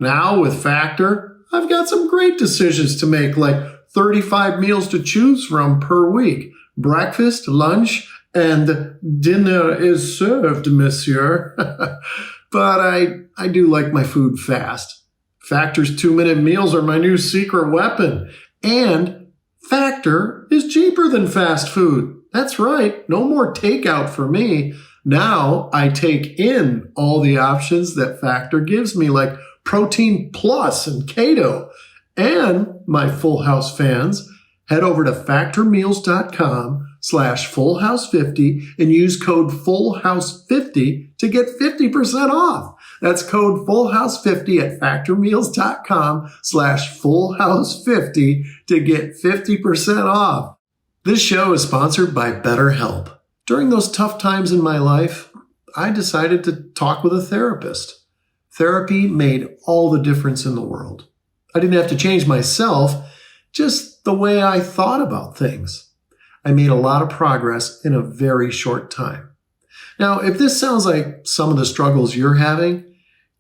Now with Factor, I've got some great decisions to make, like 35 meals to choose from per week. Breakfast, lunch, and dinner is served, monsieur. But I do like my food fast. Factor's 2-minute meals are my new secret weapon. And Factor is cheaper than fast food. That's right, no more takeout for me. Now I take in all the options that Factor gives me, like Protein Plus and Keto. And my Full House fans, head over to factormeals.com/fullhouse50 and use code FULLHOUSE50 to get 50% off. That's code FULLHOUSE50 at factormeals.com/fullhouse50 to get 50% off. This show is sponsored by BetterHelp. During those tough times in my life, I decided to talk with a therapist. Therapy made all the difference in the world. I didn't have to change myself, just the way I thought about things. I made a lot of progress in a very short time. Now, if this sounds like some of the struggles you're having,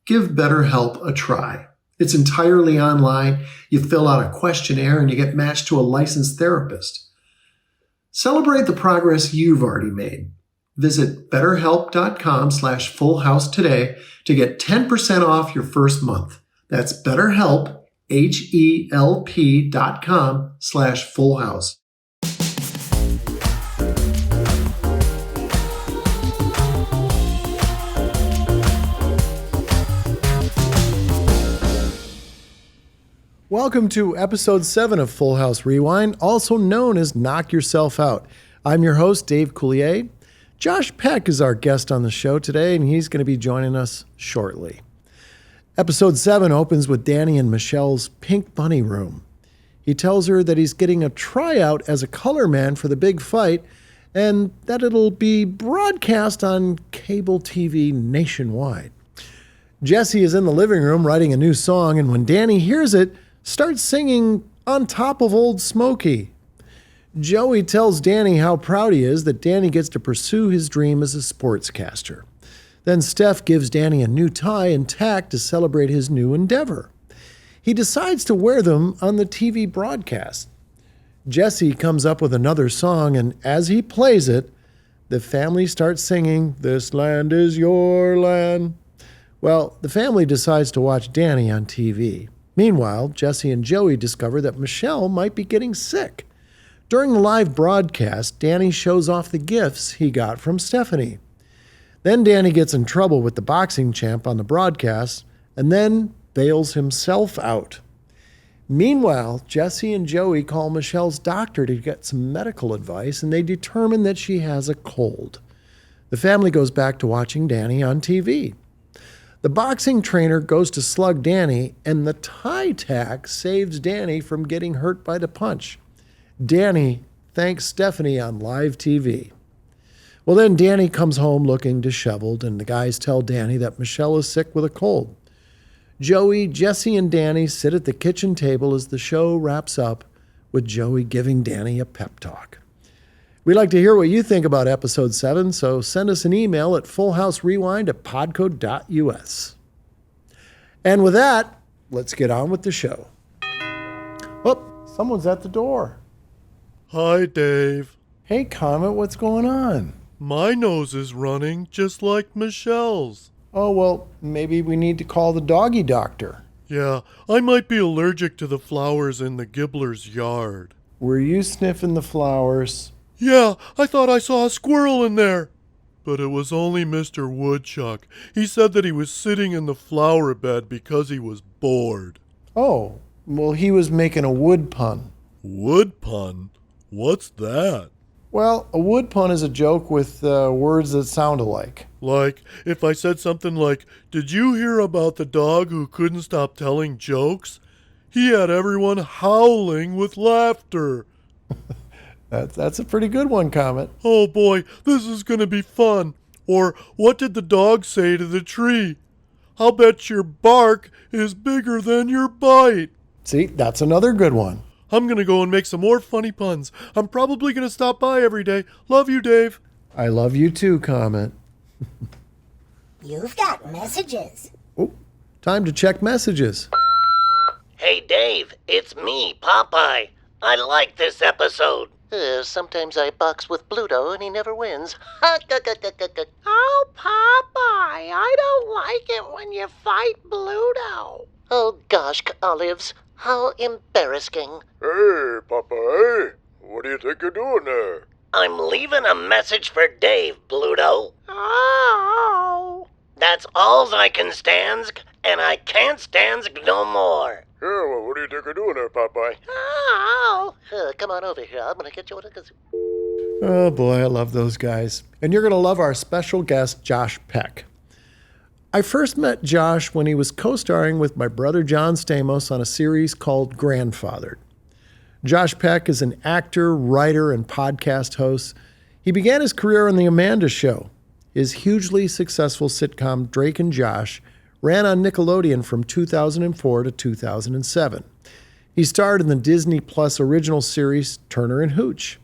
give BetterHelp a try. It's entirely online. You fill out a questionnaire and you get matched to a licensed therapist. Celebrate the progress you've already made. Visit betterhelp.com/fullhouse today to get 10% off your first month. That's BetterHelp, HELP.com/fullhouse. Welcome to episode 7 of Full House Rewind, also known as Knock Yourself Out. I'm your host, Dave Coulier. Josh Peck is our guest on the show today, and he's going to be joining us shortly. Episode 7 opens with Danny in Michelle's Pink Bunny room. He tells her that he's getting a tryout as a color man for the big fight, and that it'll be broadcast on cable TV nationwide. Jesse is in the living room writing a new song, and when Danny hears it, starts singing On Top of Old Smoky. Joey tells Danny how proud he is that Danny gets to pursue his dream as a sportscaster. Then Steph gives Danny a new tie and tack to celebrate his new endeavor. He decides to wear them on the TV broadcast. Jesse comes up with another song, and as he plays it, the family starts singing, "This land is your land." Well, the family decides to watch Danny on TV. Meanwhile, Jesse and Joey discover that Michelle might be getting sick. During the live broadcast, Danny shows off the gifts he got from Stephanie. Then Danny gets in trouble with the boxing champ on the broadcast and then bails himself out. Meanwhile, Jesse and Joey call Michelle's doctor to get some medical advice, and they determine that she has a cold. The family goes back to watching Danny on TV. The boxing trainer goes to slug Danny, and the tie tack saves Danny from getting hurt by the punch. Danny thanks Stephanie on live TV. Well, then Danny comes home looking disheveled, and the guys tell Danny that Michelle is sick with a cold. Joey, Jesse, and Danny sit at the kitchen table as the show wraps up with Joey giving Danny a pep talk. We'd like to hear what you think about episode 7, so send us an email at fullhouserewind@podco.us. And with that, let's get on with the show. Oh, someone's at the door. Hi, Dave. Hey, Comet, what's going on? My nose is running just like Michelle's. Oh, well, maybe we need to call the doggy doctor. Yeah, I might be allergic to the flowers in the Gibbler's yard. Were you sniffing the flowers? Yeah, I thought I saw a squirrel in there. But it was only Mr. Woodchuck. He said that he was sitting in the flower bed because he was bored. Oh, well, he was making a wood pun. Wood pun? What's that? Well, a wood pun is a joke with words that sound alike. Like, if I said something like, "Did you hear about the dog who couldn't stop telling jokes? He had everyone howling with laughter." That's a pretty good one, Comet. Oh boy, this is going to be fun. Or, what did the dog say to the tree? I'll bet your bark is bigger than your bite. See, that's another good one. I'm going to go and make some more funny puns. I'm probably going to stop by every day. Love you, Dave. I love you too, Comet. You've got messages. Oh, Time to check messages. Hey Dave, it's me, Popeye. I like this episode. Sometimes I box with Bluto and he never wins. Oh, Popeye, I don't like it when you fight Bluto. Oh gosh, Olives, how embarrassing. Hey, Popeye, what do you think you're doing there? I'm leaving a message for Dave, Bluto. Oh. That's alls I can stansk, and I can't stansk no more. Yeah, well, what do you think you're doing there, Popeye? Oh. Come on over here, I'm gonna get you Oh boy, I love those guys. And you're going to love our special guest, Josh Peck. I first met Josh when he was co-starring with my brother John Stamos on a series called Grandfathered. Josh Peck is an actor, writer, and podcast host. He began his career on The Amanda Show. His hugely successful sitcom, Drake and Josh, ran on Nickelodeon from 2004 to 2007. He starred in the Disney Plus original series, Turner and Hooch.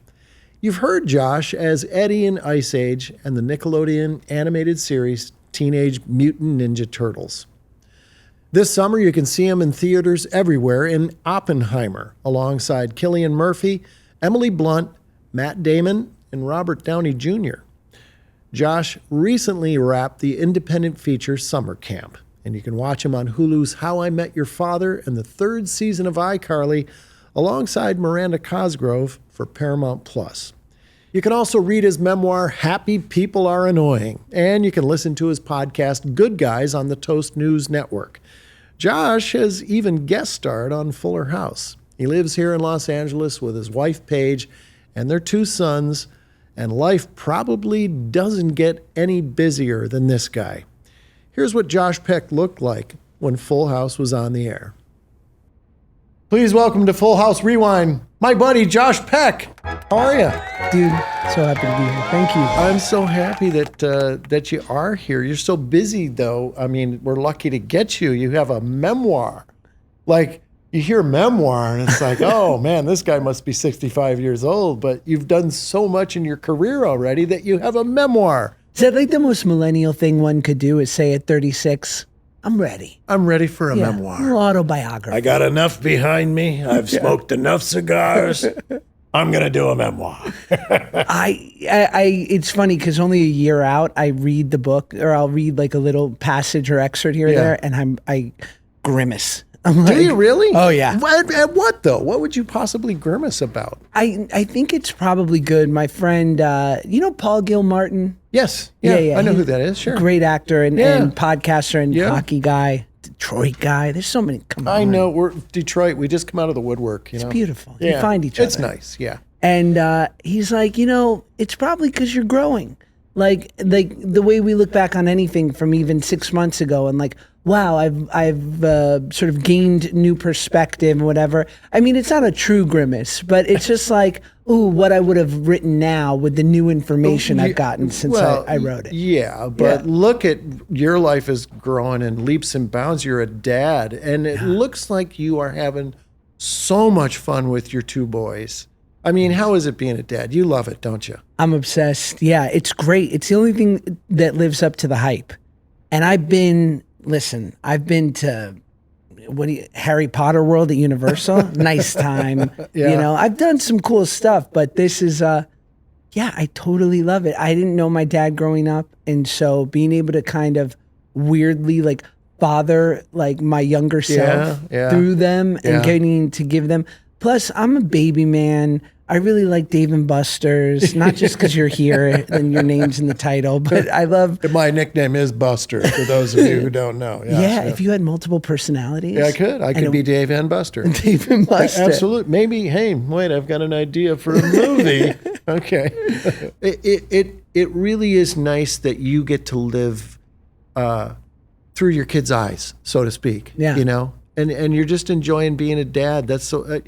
You've heard Josh as Eddie in Ice Age and the Nickelodeon animated series, Teenage Mutant Ninja Turtles. This summer, you can see him in theaters everywhere in Oppenheimer, alongside Cillian Murphy, Emily Blunt, Matt Damon, and Robert Downey Jr. Josh recently wrapped the independent feature Summer Camp, and you can watch him on Hulu's How I Met Your Father and the third season of iCarly, alongside Miranda Cosgrove for Paramount+. You can also read his memoir, Happy People Are Annoying, and you can listen to his podcast, Good Guys, on the Toast News Network. Josh has even guest starred on Fuller House. He lives here in Los Angeles with his wife, Paige, and their 2 sons, and life probably doesn't get any busier than this guy. Here's what Josh Peck looked like when Full House was on the air. Please welcome to Full House Rewind, my buddy Josh Peck. How are you? Dude, so happy to be here. Thank you. I'm so happy that you are here. You're so busy, though. I mean, we're lucky to get you. You have a memoir. Like, you hear memoir, and it's like, oh, man, this guy must be 65 years old. But you've done so much in your career already that you have a memoir. Is that like the most millennial thing one could do is say at 36, I'm ready. I'm ready for a A memoir. little autobiography. I got enough behind me. I've smoked enough cigars. I'm going to do a memoir. It's funny because only a year out, I read the book, or I'll read like a little passage or excerpt here or there, and I grimace. I'm like, Do you really? Oh, yeah. At what, though? What would you possibly grimace about? I think it's probably good. My friend, you know Paul Gilmartin? Yes. Yeah. I know who that is. Sure. Great actor and podcaster and Yeah. hockey guy, Detroit guy. There's so many. Come on. I know. We're Detroit. We just come out of the woodwork. You know? It's beautiful. You find each other. It's nice. Yeah. And he's like, it's probably because you're growing. Like the way we look back on anything from even 6 months ago, and like, wow, I've sort of gained new perspective and whatever. I mean, it's not a true grimace, but it's just like, ooh, what I would have written now with the new information I've gotten since I wrote it. Yeah, but look at your life is growing in leaps and bounds. You're a dad, and it looks like you are having so much fun with your 2 boys. I mean, how is it being a dad? You love it, don't you? I'm obsessed. Yeah, it's great. It's the only thing that lives up to the hype. And I've been to Harry Potter World at Universal. Nice time. Yeah. I've done some cool stuff, but this is I totally love it. I didn't know my dad growing up, and so being able to kind of weirdly like father like my younger self through them and getting to give them. Plus, I'm a baby man. I really like Dave and Buster's, not just because you're here and your name's in the title, but I love... My nickname is Buster, for those of you who don't know. If you had multiple personalities. Yeah, I could. I could be Dave and Buster. Dave and Buster. Absolutely. Maybe, hey, wait, I've got an idea for a movie. Okay. It really is nice that you get to live through your kids' eyes, so to speak. Yeah. And you're just enjoying being a dad. That's so, I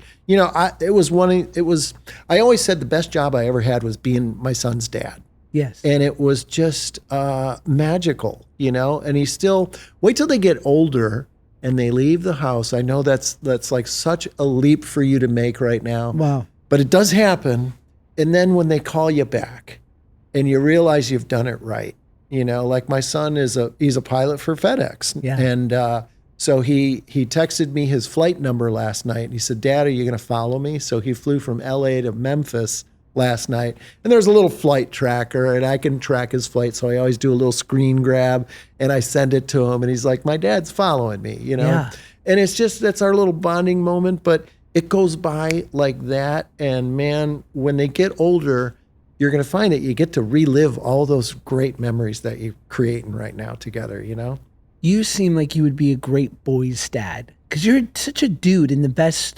always said the best job I ever had was being my son's dad. Yes. And it was just magical, and he's still, wait till they get older and they leave the house. I know that's like such a leap for you to make right now. Wow. But it does happen. And then when they call you back and you realize you've done it right, like my son he's a pilot for FedEx. Yeah. And, So he texted me his flight number last night. And he said, Dad, are you going to follow me? So he flew from LA to Memphis last night. And there's a little flight tracker and I can track his flight. So I always do a little screen grab and I send it to him. And he's like, my dad's following me, you know? Yeah. And it's just, that's our little bonding moment, but it goes by like that. And man, when they get older, you're going to find that you get to relive all those great memories that you're creating right now together, you know? You seem like you would be a great boy's dad because you're such a dude in the best.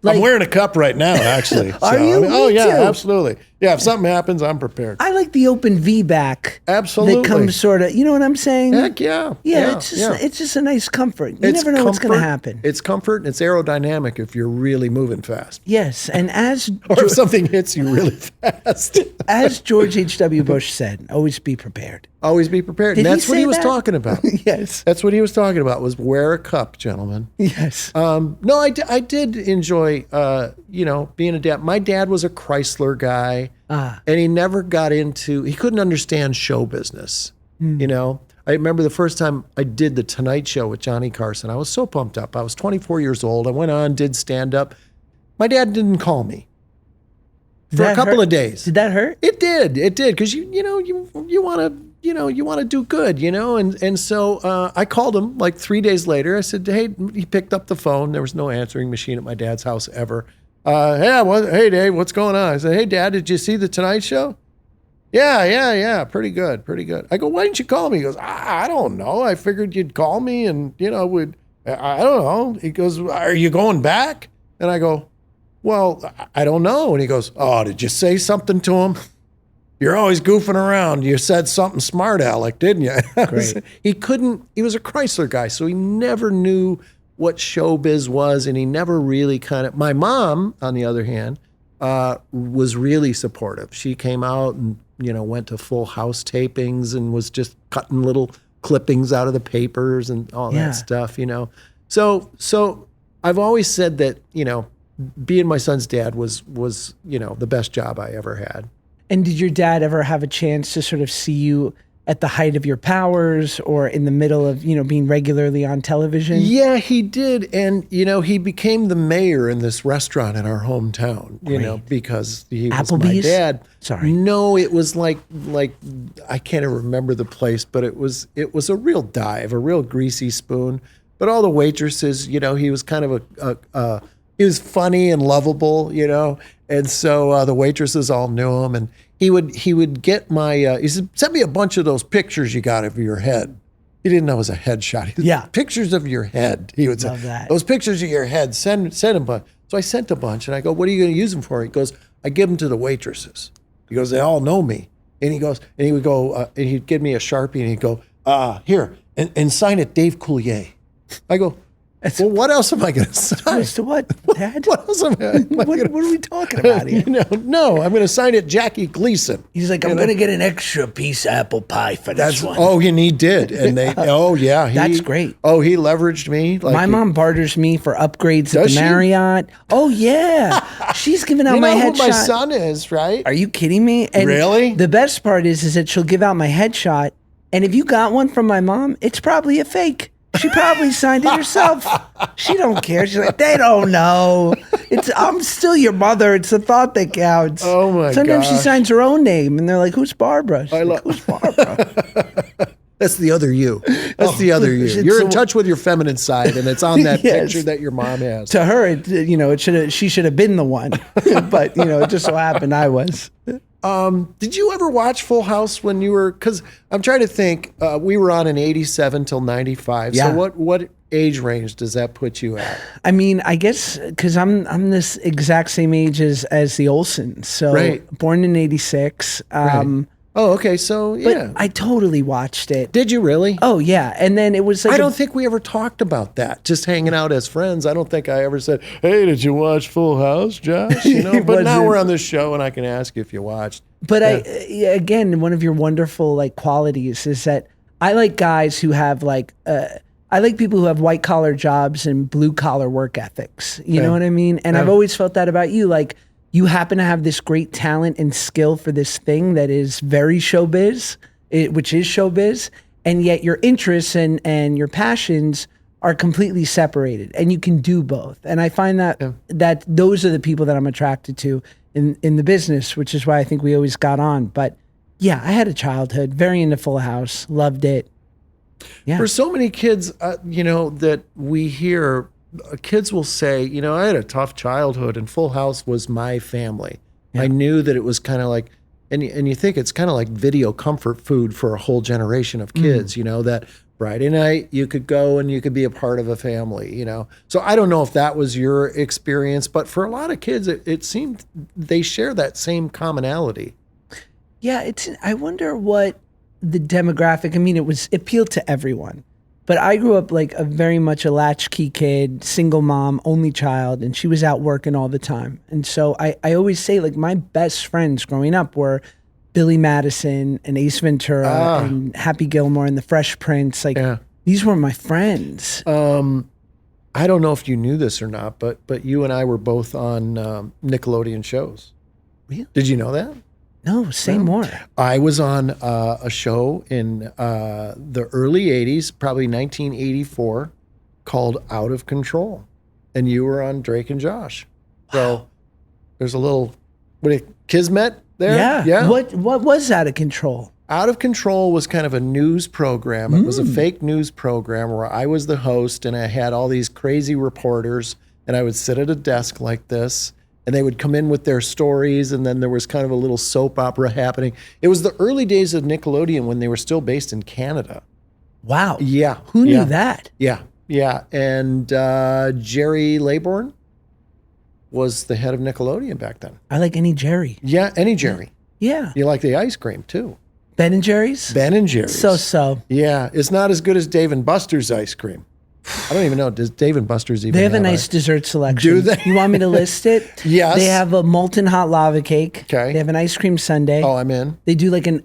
Like, I'm wearing a cup right now, actually. Are you? Oh, Me yeah, too. Absolutely. Yeah, if something happens, I'm prepared. I like the open V back. Absolutely. That comes sort of, you know what I'm saying? Heck yeah. Yeah, it's just a nice comfort. You never know what's going to happen. It's comfort and it's aerodynamic if you're really moving fast. Yes, and as Or if something hits you really fast. as George H.W. Bush said, always be prepared. Always be prepared. Did And he that's what say he was that? talking about. Yes. That's what he was talking about was wear a cup, gentlemen. Yes. No, I did enjoy, being a dad. My dad was a Chrysler guy, and he never got into. He couldn't understand show business. You know, I remember the first time I did the Tonight Show with Johnny Carson. I was so pumped up. I was 24 years old. I went on, did stand up. My dad didn't call me for a couple of days. Did that hurt? It did, because you want to do good, and so I called him like 3 days later. I said, hey, he picked up the phone. There was no answering machine at my dad's house ever. Hey, Dave, what's going on? I said, hey, Dad, did you see the Tonight Show? Yeah, pretty good. I go, why didn't you call me? He goes, I don't know. I figured you'd call me and, I don't know. He goes, are you going back? And I go, well, I don't know. And he goes, oh, did you say something to him? You're always goofing around. You said something smart, Alec, didn't you? Great. He was a Chrysler guy, so he never knew what showbiz was, and he never really my mom, on the other hand, was really supportive. She came out and, went to Full House tapings and was just cutting little clippings out of the papers and all that stuff, So I've always said that, being my son's dad was the best job I ever had. And did your dad ever have a chance to sort of see you at the height of your powers or in the middle of, being regularly on television? Yeah, he did. And, he became the mayor in this restaurant in our hometown, because he was my Applebee's? dad. Sorry. No, it was like I can't even remember the place, but it was a real dive, a real greasy spoon. But all the waitresses, he was kind of he was funny and lovable, and so the waitresses all knew him, and he would get my he said, send me a bunch of those pictures you got of your head. He didn't know it was a headshot. Yeah, pictures of your head. He would Love say that. those pictures of your head. Send him. So I sent a bunch, and I go, what are you going to use them for? He goes, I give them to the waitresses. He goes, they all know me, and he goes, and he would go, and he'd give me a Sharpie, and he'd go, here, and sign it, Dave Coulier. I go, well, what else am I going to sign? As to what, Dad? What else am I What are we talking about here? No, I'm going to sign it Jackie Gleason. He's like, I'm going to get an extra piece of apple pie for this one. Oh, and he did. And they, That's great. Oh, he leveraged me. My mom barters me for upgrades at Does the she? Marriott. Oh, yeah. She's giving out you my know who headshot. my son is, right? Are you kidding me? And Really? The best part is that she'll give out my headshot, and if you got one from my mom, it's probably a fake. She probably signed it herself. She don't care. She's like, they don't know. I'm still your mother. It's the thought that counts. Oh my Sometimes she gosh. signs her own name, and they're like, "Who's Barbara?" She's like, who's Barbara? That's the other you. That's the other you. it's You're in a- touch with your feminine side, and it's on that Yes. picture that your mom has. To her, she should have been the one, but it just so happened I was. Did you ever watch Full House when you were? Because I'm trying to think. We were on in '87 till '95. Yeah. So what age range does that put you at? I mean, I guess because I'm this exact same age as the Olsens. So Right. born in '86. Oh, okay. So But yeah. I totally watched it. Did you really? Oh yeah, and then it was like I don't think we ever talked about that. Just hanging out as friends. I don't think I ever said, "Hey, did you watch Full House, Josh?" It But now wasn't- we're on this show, and I can ask you if you watched. But again, one of your wonderful qualities is that I like guys who have I like people who have white collar jobs and blue collar work ethics. You know what I mean? And I've always felt that about you. Like you happen to have this great talent and skill for this thing that is very showbiz, which is showbiz, and yet your interests and your passions are completely separated, and you can do both. And I find that that those are the people that I'm attracted to in the business, which is why I think we always got on. But yeah, I had a childhood, very into Full House, loved it. Yeah. For so many kids, that we hear, kids will say, I had a tough childhood and Full House was my family. Yeah. I knew that it was kind of like, and you think it's kind of like video comfort food for a whole generation of kids, that Friday night you could go and you could be a part of a family, So I don't know if that was your experience, but for a lot of kids, it seemed they share that same commonality. Yeah, I wonder what the demographic, it appealed to everyone. But I grew up like very much a latchkey kid, single mom, only child, and she was out working all the time. And so I always say, like, my best friends growing up were Billy Madison and Ace Ventura and Happy Gilmore and the Fresh Prince. Like, these were my friends. I don't know if you knew this or not, but you and I were both on Nickelodeon shows. Really? Did you know that? No, say more. I was on a show in the early 80s, probably 1984, called Out of Control. And you were on Drake and Josh. So there's a little kismet there. Yeah. What was Out of Control? Out of Control was kind of a news program. It was a fake news program where I was the host and I had all these crazy reporters and I would sit at a desk like this. And they would come in with their stories, and then there was kind of a little soap opera happening. It was the early days of Nickelodeon when they were still based in Canada. Wow. Yeah. Who knew that? Yeah. Yeah. And Jerry Laybourne was the head of Nickelodeon back then. I like any Jerry. Yeah, any Jerry. Yeah. You like the ice cream, too. Ben and Jerry's? Ben and Jerry's. So. Yeah. It's not as good as Dave and Buster's ice cream. I don't even know. Does Dave and Buster's even They have a nice dessert selection. Do they? You want me to list it? Yes. They have a molten hot lava cake. Okay. They have an ice cream sundae. Oh, I'm in. They do like an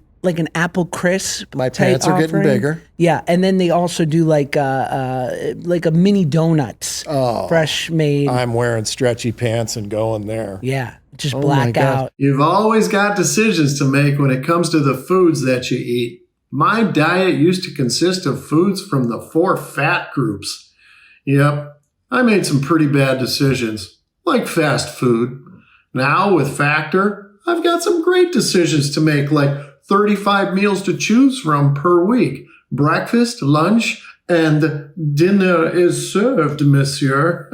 apple crisp. My pants are getting bigger. Yeah, and then they also do like a mini donuts. Oh, fresh made. I'm wearing stretchy pants and going there. Yeah, just black out. You've always got decisions to make when it comes to the foods that you eat. My diet used to consist of foods from the 4 fat groups. Yep, I made some pretty bad decisions, like fast food. Now with Factor, I've got some great decisions to make, like 35 meals to choose from per week. Breakfast, lunch, and dinner is served, monsieur.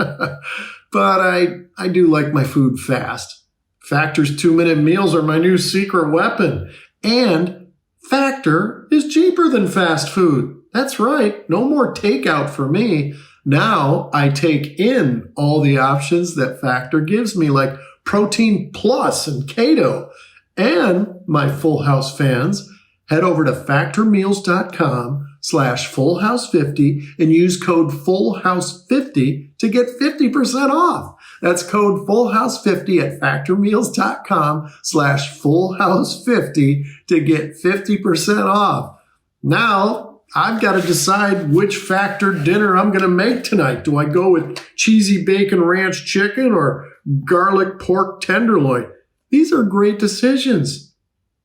But I do like my food fast. Factor's 2-minute meals are my new secret weapon. And Factor is cheaper than fast food. That's right. No more takeout for me. Now I take in all the options that Factor gives me, like Protein Plus and Keto. And my Full House fans, head over to factormeals.com/fullhouse50 and use code FULLHOUSE50 to get 50% off. That's code FULLHOUSE50 at factormeals.com/fullhouse50 to get 50% off. Now, I've got to decide which Factor dinner I'm going to make tonight. Do I go with cheesy bacon ranch chicken or garlic pork tenderloin? These are great decisions.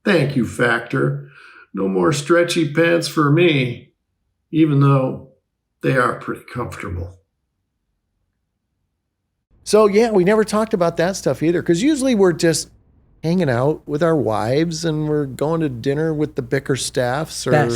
Thank you, Factor. No more stretchy pants for me, even though they are pretty comfortable. So, yeah, we never talked about that stuff either, because usually we're just hanging out with our wives and we're going to dinner with the Bickerstaffs or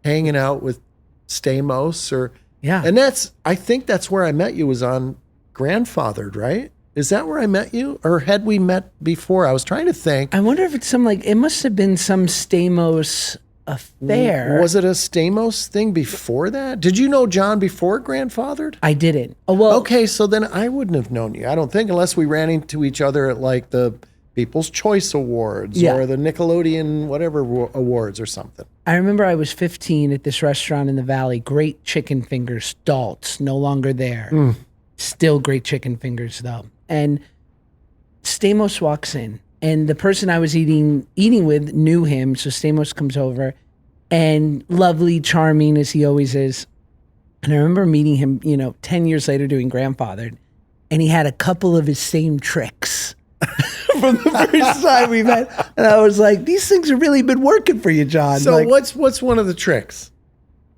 hanging out with Stamos or and I think that's where I met you, was on Grandfathered, right? Is that where I met you, or had we met before? I was trying to think. I wonder if it's it must have been some Stamos affair. Was it a Stamos thing before that? Did you know John before Grandfathered? I didn't. Oh, well. Okay, so then I wouldn't have known you, I don't think, unless we ran into each other at like the People's Choice Awards or the Nickelodeon whatever awards or something. I remember I was 15 at this restaurant in the Valley. Great chicken fingers, Dalt's, no longer there. Still great chicken fingers though. And Stamos walks in, and the person I was eating with knew him. So Stamos comes over, and lovely, charming as he always is. And I remember meeting him, 10 years later doing Grandfathered, and he had a couple of his same tricks from the first time we met. And I was like, these things have really been working for you, John. So what's one of the tricks?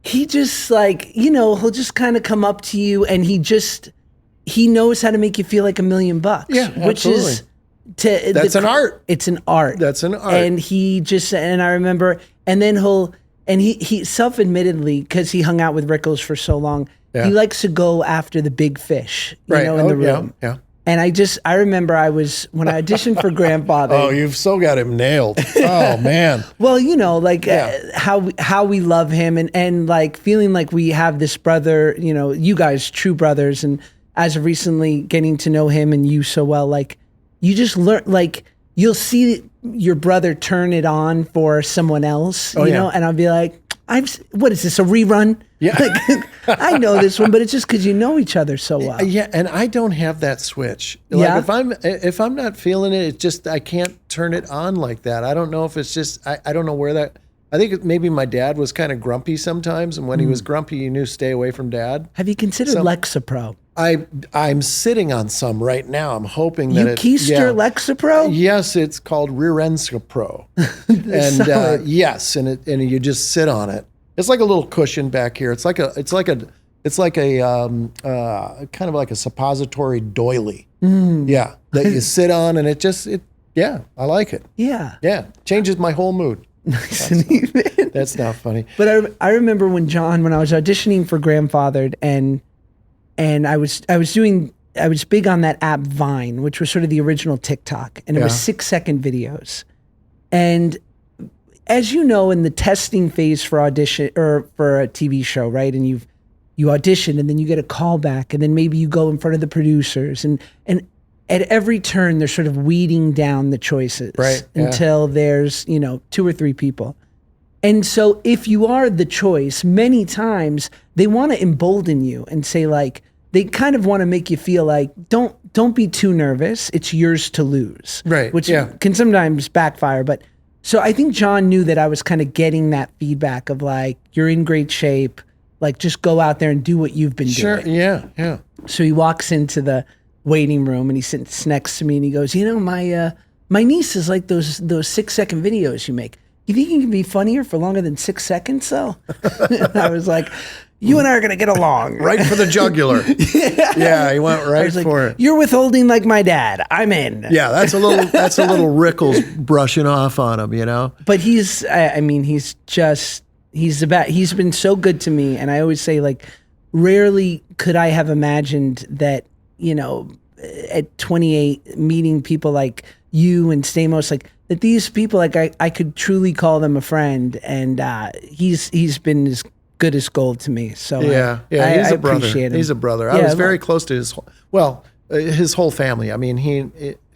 he just like, he'll just kind of come up to you and he knows how to make you feel like $1 million. Yeah, which absolutely. is That's an art. It's an art. That's an art. And I remember, and then he self-admittedly, because he hung out with Rickles for so long, Yeah. he likes to go after the big fish, in the room. Yeah. And I remember when I auditioned for Grandfather. Oh, you've so got him nailed. Oh man. Well, how we love him and like feeling like we have this brother, you guys, true brothers. And as of recently getting to know him and you so well, like you just learn, like you'll see your brother turn it on for someone else, you know, and I'll be like, what is this, a rerun? Yeah. Like, I know this one, but it's just because you know each other so well. Yeah, and I don't have that switch. Like Yeah? if I'm not feeling it, it's just I can't turn it on like that. I don't know if it's just I don't know where that. I think maybe my dad was kind of grumpy sometimes, and when he was grumpy, you knew stay away from dad. Have you considered Lexapro? I'm sitting on some right now. I'm hoping that You keister Lexapro? Yes, it's called Pro. And yes, and you just sit on it. It's like a little cushion back here. It's like a kind of like a suppository doily. Yeah, that you sit on, and I like it. Yeah. Yeah, changes my whole mood. Nice and even. That's not funny. But I remember when I was auditioning for Grandfathered, and I was big on that app Vine, which was sort of the original TikTok, and it was 6-second videos. And as you know, in the testing phase for audition or for a TV show, right? And you audition, and then you get a call back, and then maybe you go in front of the producers, and at every turn they're sort of weeding down the choices until there's 2 or 3 people. And so if you are the choice, many times they want to embolden you and say, like, they kind of want to make you feel like, don't be too nervous. It's yours to lose. Right. Which can sometimes backfire. But so I think John knew that I was kind of getting that feedback of like, you're in great shape. Like, just go out there and do what you've been doing. Sure. Yeah. So he walks into the waiting room and he sits next to me and he goes, my niece is like those 6-second videos you make. You think you can be funnier for longer than 6 seconds, though? And I was like, you and I are going to get along. Right for the jugular. Yeah, he went right for it. You're withholding like my dad. I'm in. Yeah, that's a little Rickles brushing off on him, But he's been so good to me. And I always say, like, rarely could I have imagined that, at 28, meeting people like you and Stamos, like, that these people, like, I could truly call them a friend, and he's been as good as gold to me. So he's a brother. Appreciate him. He's a brother. I was very close to his whole family. I mean,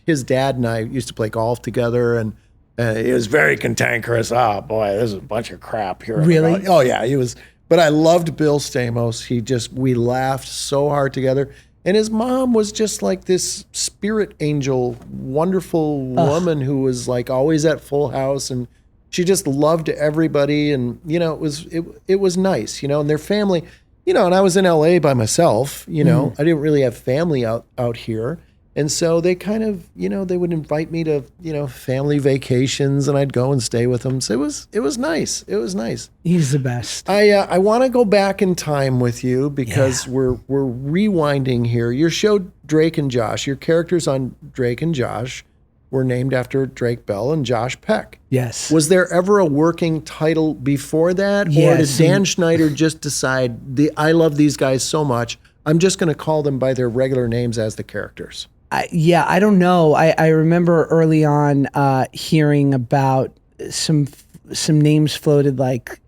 his dad and I used to play golf together, and he was very cantankerous. Oh boy, this is a bunch of crap here. Really? Oh yeah, he was. But I loved Bill Stamos. We laughed so hard together. And his mom was just like this spirit angel, wonderful woman who was like always at Full House, and she just loved everybody. And it was nice, and their family, and I was in LA by myself, I didn't really have family out here. And so they kind of, they would invite me to, family vacations, and I'd go and stay with them. So it was nice. It was nice. He's the best. I want to go back in time with you because we're rewinding here. Your show, Drake and Josh, your characters on Drake and Josh were named after Drake Bell and Josh Peck. Yes. Was there ever a working title before that? Or did Dan Schneider just decide, I love these guys so much, I'm just going to call them by their regular names as the characters? I don't know. I remember early on hearing about some names floated like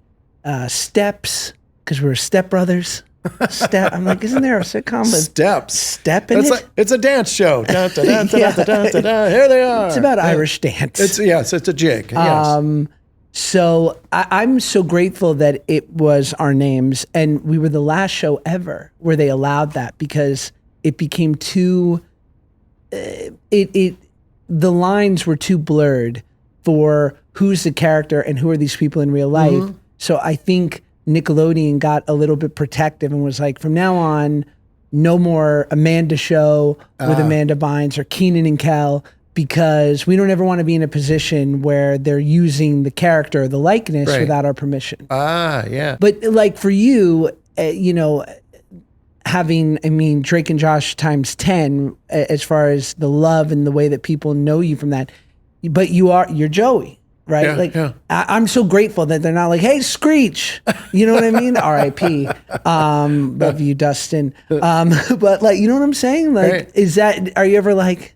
Steps, because we were Step Brothers. I'm like, isn't there a sitcom with Steps? Step in it? It's a dance show. Here they are. It's about Irish dance. It's a jig. Yes. So I'm so grateful that it was our names, and we were the last show ever where they allowed that, because it became too. The lines were too blurred for who's the character and who are these people in real life. Mm-hmm. So I think Nickelodeon got a little bit protective and was like, from now on, no more Amanda Show with Amanda Bynes or Keenan and Kel. because we don't ever want to be in a position where they're using the character or the likeness Right. without our permission. Yeah. But like for you, having, Drake and Josh times 10 as far as the love and the way that people know you from that, but you're Joey, right? Yeah. I'm so grateful that they're not like, hey, Screech, you know what I mean? R.I.P. Love you, Dustin. But like, you know what I'm saying? Like, Right. Are you ever like,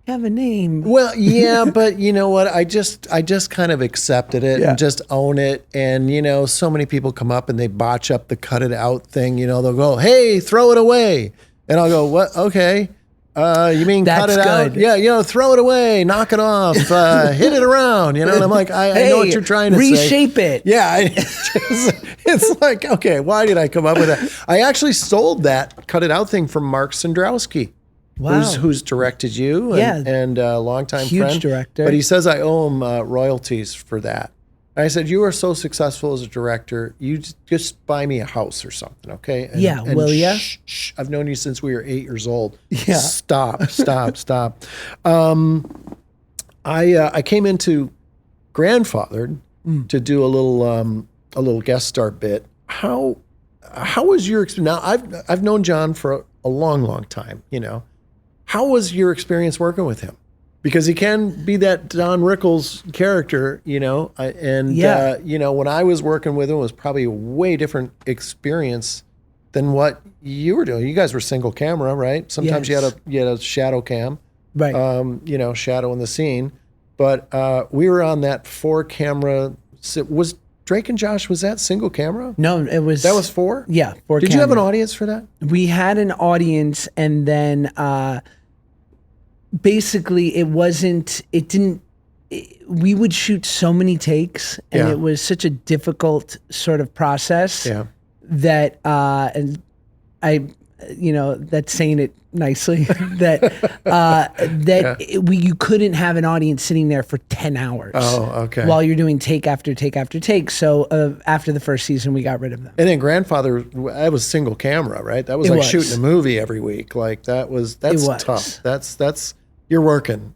have a name? Well, yeah, but you know what? I just kind of accepted it and just own it. And so many people come up and they botch up the cut it out thing. They'll go, "Hey, throw it away," and I'll go, "What? Okay, you mean cut That's it out? good. Yeah, throw it away, knock it off, hit it around." And I'm like, I know what you're trying to say. Reshape it. Yeah, it's like, okay, why did I come up with that? I actually sold that cut it out thing from Mark Sandrowski. Wow. Who's directed you and a longtime Huge friend. director. But he says I owe him royalties for that. And I said, you are so successful as a director, you just buy me a house or something, okay? And will ya? Shh, I've known you since we were 8 years old. Yeah. Stop. I came into Grandfathered to do a little guest star bit. How was your experience? Now I've known John for a long time, How was your experience working with him? Because he can be that Don Rickles character, when I was working with him, it was probably a way different experience than what you were doing. You guys were single camera, right? Sometimes you had a shadow cam, Right. Shadow in the scene. But we were on that 4 camera. Was Drake and Josh, was that single camera? No, it was. That was 4? Yeah, 4 Did you have an audience for that? We had an audience, and then basically we would shoot so many takes, and it was such a difficult sort of process that, and I, that's saying it nicely, you couldn't have an audience sitting there for 10 hours. Oh, okay. While you're doing take after take after take. So after the first season, we got rid of them. And then Grandfather, that was single camera, right? That was It like was. shooting a movie every week. Like that's was. tough. That's you're working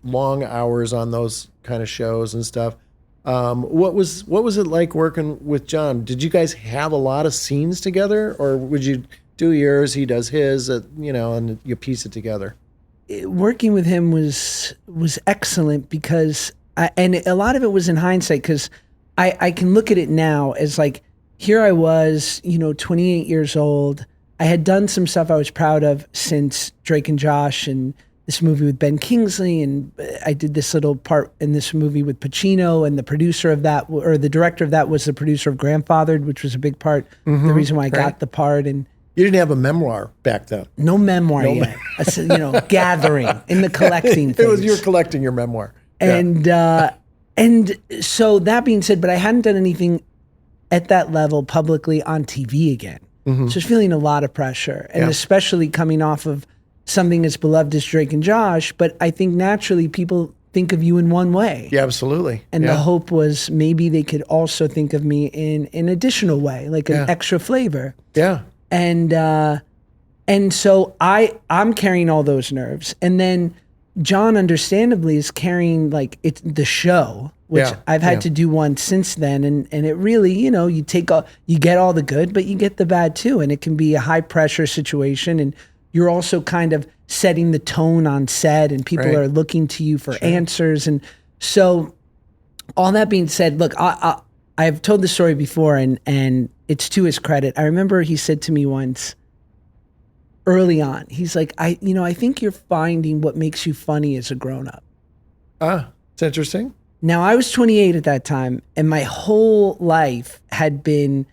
long hours on those kind of shows and stuff. What was it like working with John? Did you guys have a lot of scenes together, or would you do yours, he does his, and you piece it together? Working with him was excellent because and a lot of it was in hindsight, because I can look at it now as like, here I was, 28 years old. I had done some stuff I was proud of since Drake and Josh and this movie with Ben Kingsley, and I did this little part in this movie with Pacino, and the producer of that, or the director of that, was the producer of Grandfathered, which was a big part, the reason why I got the part. And you didn't have a memoir back then. no memoir yet. I said, gathering in the collecting phase. You're collecting your memoir. And so that being said, but I hadn't done anything at that level publicly on TV again. So I was feeling a lot of pressure, and especially coming off of something as beloved as Drake and Josh. But I think naturally people think of you in one way. Yeah, absolutely. And the hope was maybe they could also think of me in an additional way, like an extra flavor. Yeah. And so I'm carrying all those nerves. And then John understandably is carrying like it's the show, which I've had to do one since then. And it really, you get all the good, but you get the bad too. And it can be a high pressure situation. And you're also kind of setting the tone on set, and people are looking to you for answers. And so all that being said, look, I've told this story before, and it's to his credit. I remember he said to me once early on, he's like, I think you're finding what makes you funny as a grown-up. It's interesting. Now, I was 28 at that time, and my whole life had been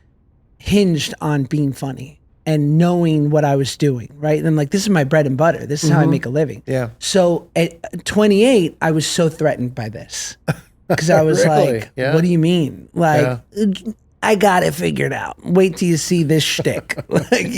hinged on being funny and knowing what I was doing, right? And I'm like, this is my bread and butter. This is how I make a living. Yeah. So at 28, I was so threatened by this, because I was Really? like, Yeah. what do you mean? Like, I got it figured out. Wait till you see this shtick. Like,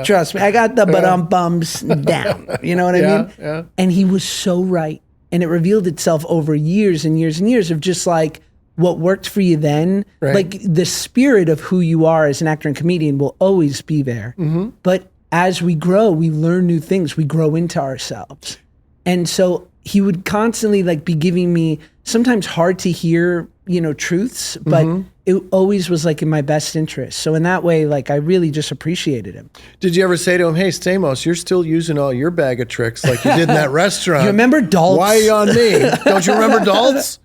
trust me, I got the bums down. You know what I mean? Yeah. And he was so right. And it revealed itself over years and years and years of just like what worked for you then. Right. Like the spirit of who you are as an actor and comedian will always be there. But as we grow, we learn new things. We grow into ourselves. And so he would constantly like be giving me sometimes hard to hear, truths, but it always was like in my best interest. So in that way, like I really just appreciated him. Did you ever say to him, "Hey, Stamos, you're still using all your bag of tricks like you did in that restaurant. You remember Daltz? Why are you on me? Don't you remember Daltz?"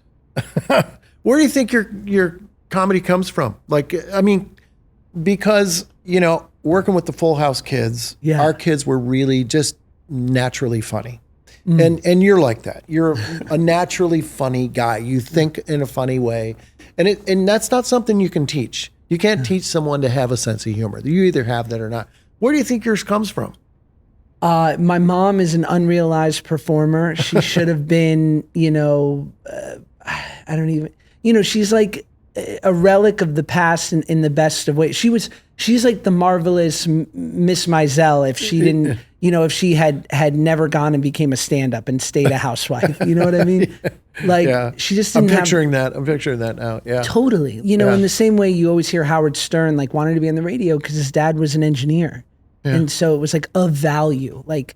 Where do you think your comedy comes from? Like, I mean, because, working with the Full House kids, our kids were really just naturally funny. And you're like that. You're a naturally funny guy. You think in a funny way. And that's not something you can teach. You can't teach someone to have a sense of humor. You either have that or not. Where do you think yours comes from? My mom is an unrealized performer. She should have been, I don't even, she's like a relic of the past in the best of ways. She's like the marvelous Miss Maisel if she didn't, if she had never gone and became a stand-up and stayed a housewife. You know what I mean? Like she just didn't I'm picturing that now. Yeah. Totally. In the same way you always hear Howard Stern like wanted to be on the radio because his dad was an engineer. Yeah. And so it was like of value. Like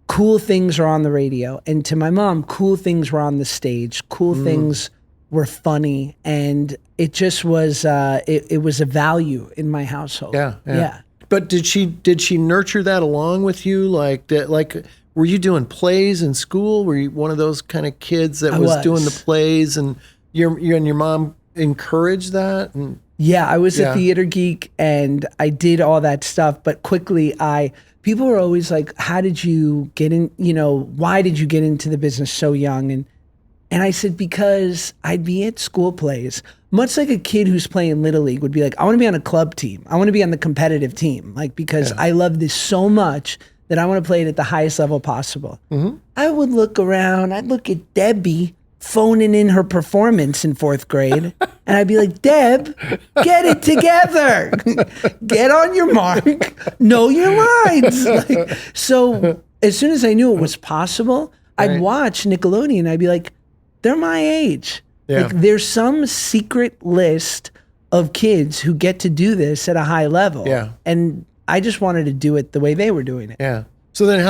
cool things are on the radio. And to my mom, cool things were on the stage. Cool things were funny. And it just was it was a value in my household. Yeah. But did she nurture that along with you? Like were you doing plays in school? Were you one of those kind of kids that was doing the plays and your mom encouraged that? And yeah, I was a theater geek and I did all that stuff, but quickly people were always like, how did you get in, why did you get into the business so young? And I said, because I'd be at school plays, much like a kid who's playing Little League would be like, I want to be on a club team. I want to be on the competitive team, like, because I love this so much that I want to play it at the highest level possible. I would look around, I'd look at Debbie phoning in her performance in 4th grade, and I'd be like, Deb, get it together. Get on your mark, know your lines. So as soon as I knew it was possible, I'd watch Nickelodeon, I'd be like, they're my age. Yeah. Like there's some secret list of kids who get to do this at a high level. Yeah. And I just wanted to do it the way they were doing it. Yeah. So then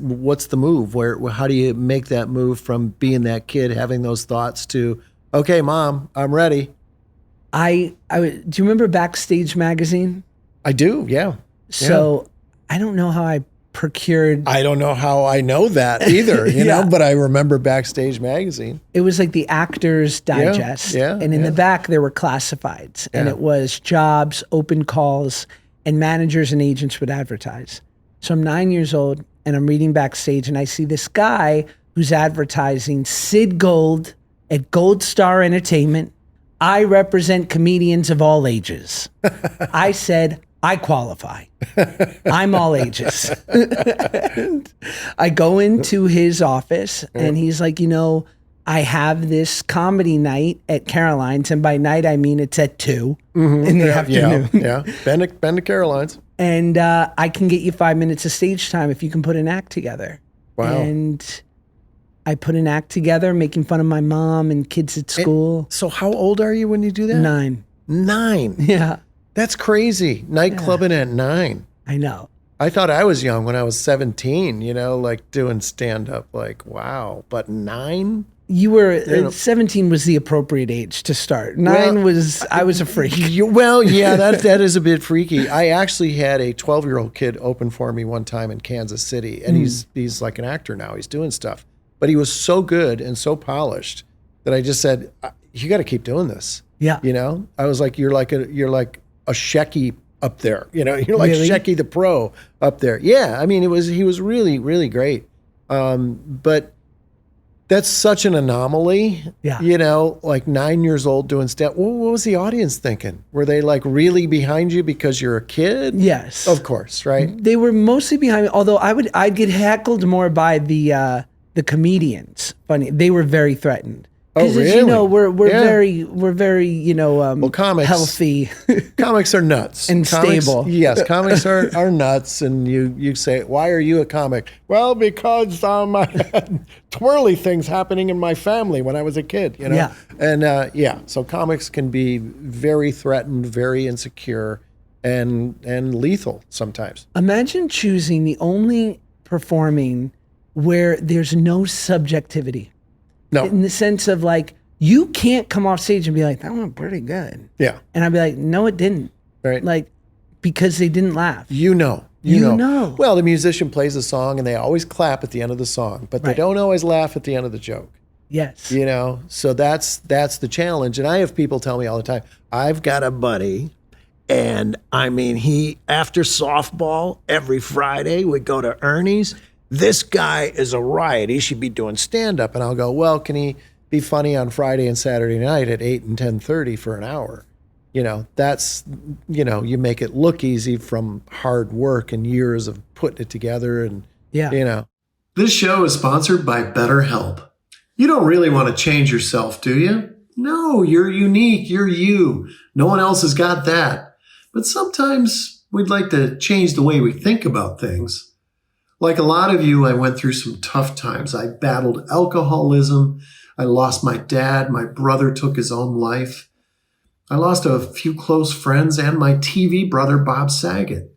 what's the move? How do you make that move from being that kid, having those thoughts to, okay, Mom, I'm ready? Do you remember Backstage magazine? I do. Yeah. So I don't know how I procured. I don't know how I know that either, you know, but I remember Backstage magazine. It was like the Actors Digest. And in the back there were classifieds and it was jobs, open calls, and managers and agents would advertise. So I'm 9 years old and I'm reading Backstage and I see this guy who's advertising Sid Gold at Gold Star Entertainment. I represent comedians of all ages. I said, I qualify. I'm all ages. And I go into his office and he's like, I have this comedy night at Caroline's. And by night, I mean it's at 2 in the afternoon. Been to Caroline's. And I can get you 5 minutes of stage time if you can put an act together. Wow. And I put an act together, making fun of my mom and kids at school. So how old are you when you do that? 9. 9? Yeah. That's crazy. Nightclubbing at 9. I know. I thought I was young when I was 17, like doing stand-up, like, wow. But 9? You were, 17 was the appropriate age to start. 9 was, I was a freak. That is a bit freaky. I actually had a 12-year-old kid open for me one time in Kansas City, and he's like an actor now. He's doing stuff. But he was so good and so polished that I just said, you got to keep doing this. Yeah. I was like, you're like a Shecky up there. You're like really? Shecky the Pro up there. Yeah. I mean, he was really, really great. But that's such an anomaly. Yeah. Like 9 years old doing stand. What was the audience thinking? Were they like really behind you because you're a kid? Yes. Of course, right? They were mostly behind me, although I'd get heckled more by the comedians. Funny. They were very threatened. Because really? we're very comics, healthy. Comics are nuts. And stable. Yes, comics are nuts. And you say, why are you a comic? Well, because I had twirly things happening in my family when I was a kid, Yeah. And so comics can be very threatened, very insecure, and lethal sometimes. Imagine choosing the only performing where there's no subjectivity. No. In the sense of like, you can't come off stage and be like, that went pretty good. Yeah. And I'd be like, no, it didn't. Right. Like, because they didn't laugh. You know. Well, the musician plays a song and they always clap at the end of the song, but they Right. don't always laugh at the end of the joke. yes. You know, so that's the challenge. And I have people tell me all the time, I've got a buddy, and I mean, he, after softball, every Friday would go to Ernie's. This guy is a riot. He should be doing stand-up. And I'll go, well, can he be funny on Friday and Saturday night at 8 and 10:30 for an hour? You know, that's, you know, you make it look easy from hard work and years of putting it together. And, Yeah. you know. This show is sponsored by BetterHelp. You don't really want to change yourself, do you? No, you're unique. You're you. No one else has got that. But sometimes we'd like to change the way we think about things. Like a lot of you, I went through some tough times. I battled alcoholism. I lost my dad. My brother took his own life. I lost a few close friends and my TV brother, Bob Saget.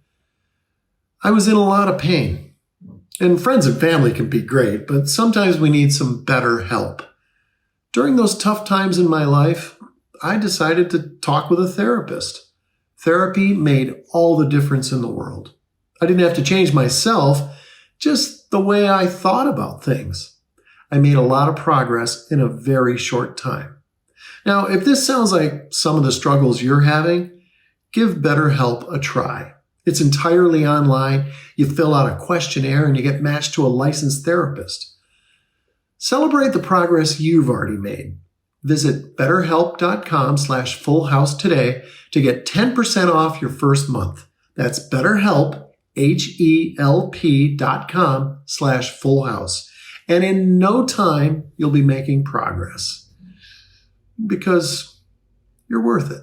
I was in a lot of pain. And friends and family can be great, but sometimes we need some better help. During those tough times in my life, I decided to talk with a therapist. Therapy made all the difference in the world. I didn't have to change myself, just the way I thought about things. I made a lot of progress in a very short time. Now, if this sounds like some of the struggles you're having, give BetterHelp a try. It's entirely online. You fill out a questionnaire and you get matched to a licensed therapist. Celebrate the progress you've already made. Visit betterhelp.com/fullhouse today to get 10% off your first month. That's BetterHelp, HELP.com/fullhouse. And in no time, you'll be making progress. Because you're worth it.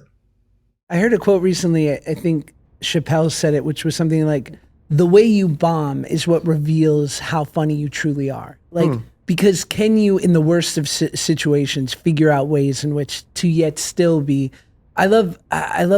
I heard a quote recently, I think Chappelle said it, which was something like, the way you bomb is what reveals how funny you truly are. Like, because can you, in the worst of situations, figure out ways in which to yet still be... I love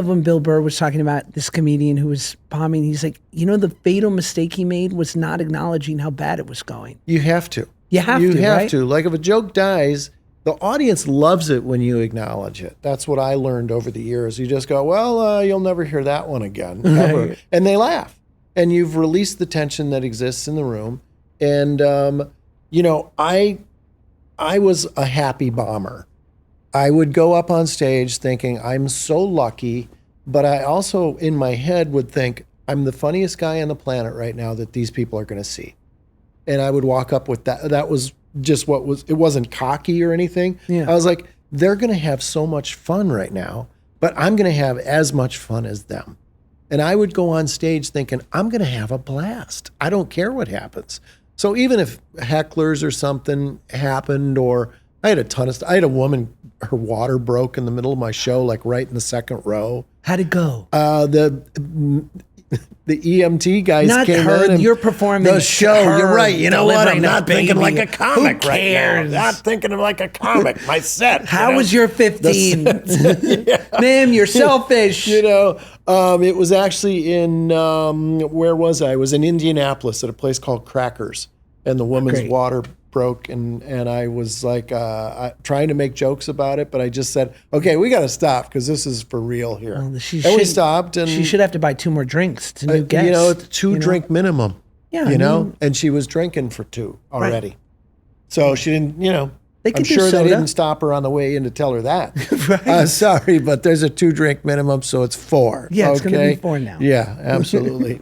when Bill Burr was talking about this comedian who was bombing. He's like, you know, the fatal mistake he made was not acknowledging how bad it was going. You have to. You have right? to. Like if a joke dies, the audience loves it when you acknowledge it. That's what I learned over the years. You just go, well, you'll never hear that one again, ever. Right. And they laugh. And you've released the tension that exists in the room. And, you know, I was a happy bomber. I would go up on stage thinking, I'm so lucky. But I also, in my head, would think, I'm the funniest guy on the planet right now that these people are going to see. And I would walk up with that. That was just what was, it wasn't cocky or anything. Yeah. I was like, they're going to have so much fun right now, but I'm going to have as much fun as them. And I would go on stage thinking, I'm going to have a blast. I don't care what happens. So even if hecklers or something happened, or I had a woman, her water broke in the middle of my show, like right in the second row. How'd it go? The EMT guys Not came her, in and you're performing the show. her You're right. You know what? I'm delivering not a thinking baby. like a comic Who right now. cares? Not thinking of like a comic. My set. How was your 15? Ma'am, you're selfish. You know, it was actually in, where was I? I was in Indianapolis at a place called Crackers, and the woman's Great. water broke, and I was like trying to make jokes about it, but I just said, okay, we got to stop because this is for real here. Well, and we stopped, and she should have to buy 2 more drinks. It's a new guest. you know, it's two drink minimum. Yeah, you I know, mean- and she was drinking for 2 already, so she didn't. You know, They I'm could do sure they soda. didn't stop her on the way in to tell her that. Right. Sorry, but there's a 2 drink minimum, so it's 4. Yeah, it's gonna be okay? 4 now. Yeah, absolutely.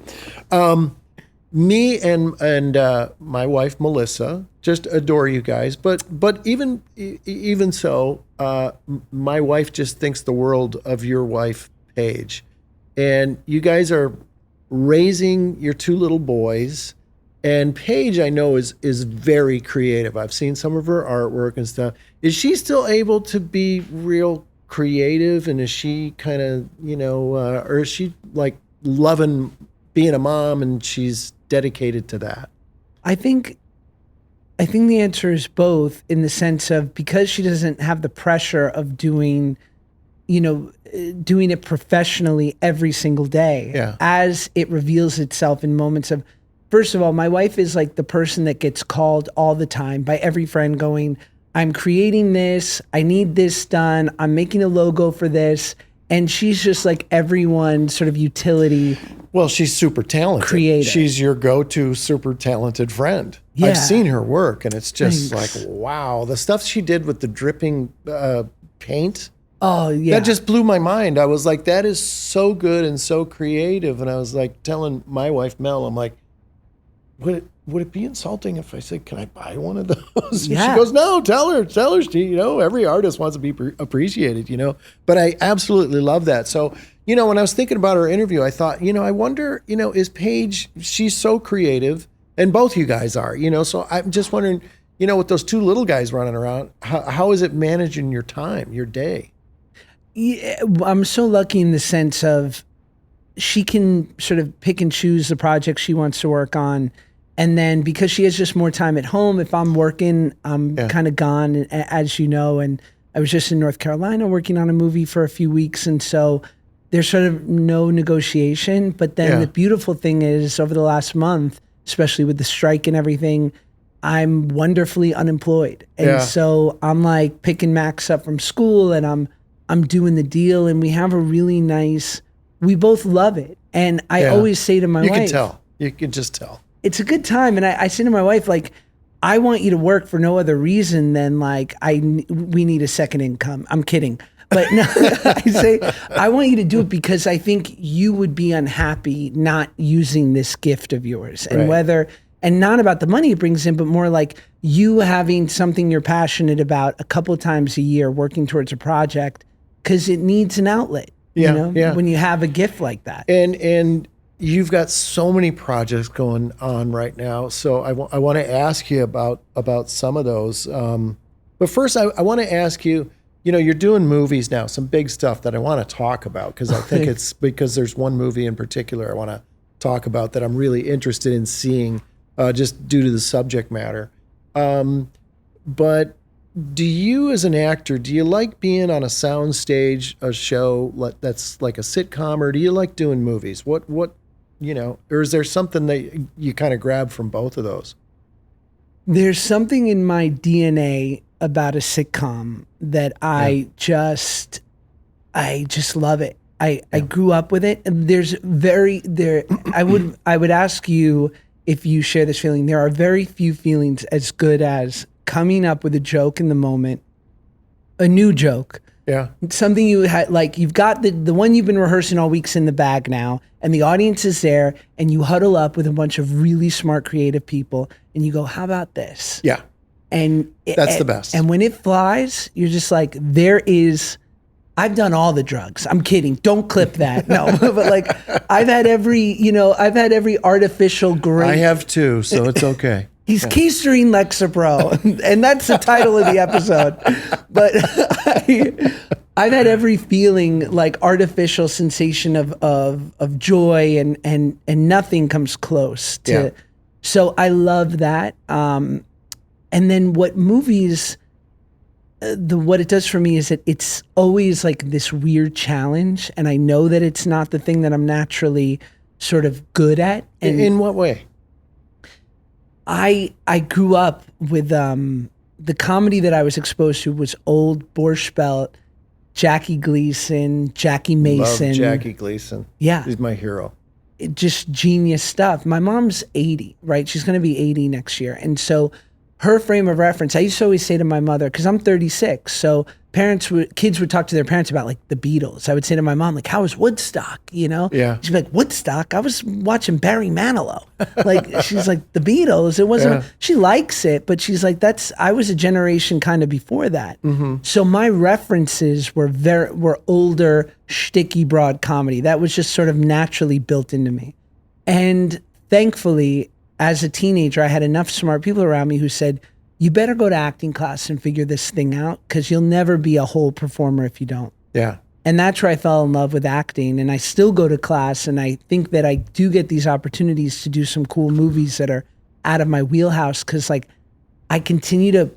Me and my wife Melissa just adore you guys, but even so, my wife just thinks the world of your wife Paige, and you guys are raising your 2 little boys. And Paige, I know, is very creative. I've seen some of her artwork and stuff. Is she still able to be real creative? And is she kind of, you know, or is she like loving being a mom and she's dedicated to that? I think the answer is both, in the sense of, because she doesn't have the pressure of doing it professionally every single day. Yeah. As it reveals itself in moments of, first of all, my wife is like the person that gets called all the time by every friend going, I'm creating this, I need this done, I'm making a logo for this. And she's just like everyone's sort of utility. Well, she's super talented. Creator. She's your go-to super talented friend. Yeah. I've seen her work, and it's just Thanks. like, wow. The stuff she did with the dripping paint, Oh, yeah. that just blew my mind. I was like, that is so good and so creative. And I was like telling my wife, Mel, I'm like, would it be insulting if I said, can I buy one of those? And Yeah. she goes, no, tell her, every artist wants to be appreciated, but I absolutely love that. So, when I was thinking about her interview, I thought, I wonder, is Paige, she's so creative, and both you guys are, so I'm just wondering, with those two little guys running around, how is it managing your time, your day? Yeah, I'm so lucky in the sense of she can sort of pick and choose the projects she wants to work on. And then because she has just more time at home, if I'm working, I'm kind of gone, as you know. And I was just in North Carolina working on a movie for a few weeks. And so there's sort of no negotiation. But then the beautiful thing is over the last month, especially with the strike and everything, I'm wonderfully unemployed. And so I'm like picking Max up from school and I'm doing the deal. And we have a really nice, we both love it. And I always say to my wife. You can tell. You can just tell. It's a good time. And I say to my wife, like, I want you to work for no other reason than like, we need a second income. I'm kidding. But no, I say, I want you to do it because I think you would be unhappy not using this gift of yours. And and not about the money it brings in, but more like you having something you're passionate about a couple of times a year, working towards a project, because it needs an outlet, when you have a gift like that. And you've got so many projects going on right now. So I want to ask you about some of those. But first, I want to ask you, you're doing movies now, some big stuff that I want to talk about, because I think it's because there's one movie in particular I want to talk about that I'm really interested in seeing, just due to the subject matter. But do you, as an actor, do you like being on a sound stage, a show that's like a sitcom, or do you like doing movies? What or is there something that you kind of grab from both of those? There's something in my DNA about a sitcom that I just love it. I grew up with it. And I would ask you if you share this feeling. There are very few feelings as good as coming up with a joke in the moment, a new joke. Yeah. Something you had, like you've got the one you've been rehearsing all week's in the bag now, and the audience is there, and you huddle up with a bunch of really smart, creative people, and you go, how about this? Yeah. And that's the best. And when it flies, you're just like, I've done all the drugs. I'm kidding. Don't clip that. No, but like I've had every artificial grape. I have too, so it's okay. He's keistering Lexapro, and that's the title of the episode. But I've had every feeling, like artificial sensation of joy, and nothing comes close to. Yeah. So I love that. And then what movies, what it does for me is that it's always like this weird challenge, and I know that it's not the thing that I'm naturally sort of good at. And in what way? I grew up with the comedy that I was exposed to was old Borscht Belt, Jackie Gleason, Jackie Mason. Love Jackie Gleason. Yeah. He's my hero. Just genius stuff. My mom's 80, right? She's going to be 80 next year. And so her frame of reference, I used to always say to my mother, because I'm 36, so kids would talk to their parents about like the Beatles. I would say to my mom, like, how was Woodstock? Yeah. She'd be like, Woodstock? I was watching Barry Manilow. Like, she's like, the Beatles. It wasn't, she likes it, but she's like, I was a generation kind of before that. Mm-hmm. So my references were older, shticky, broad comedy. That was just sort of naturally built into me. And thankfully, as a teenager, I had enough smart people around me who said, you better go to acting class and figure this thing out, because you'll never be a whole performer if you don't. Yeah. And that's where I fell in love with acting. And I still go to class, and I think that I do get these opportunities to do some cool movies that are out of my wheelhouse, because like I continue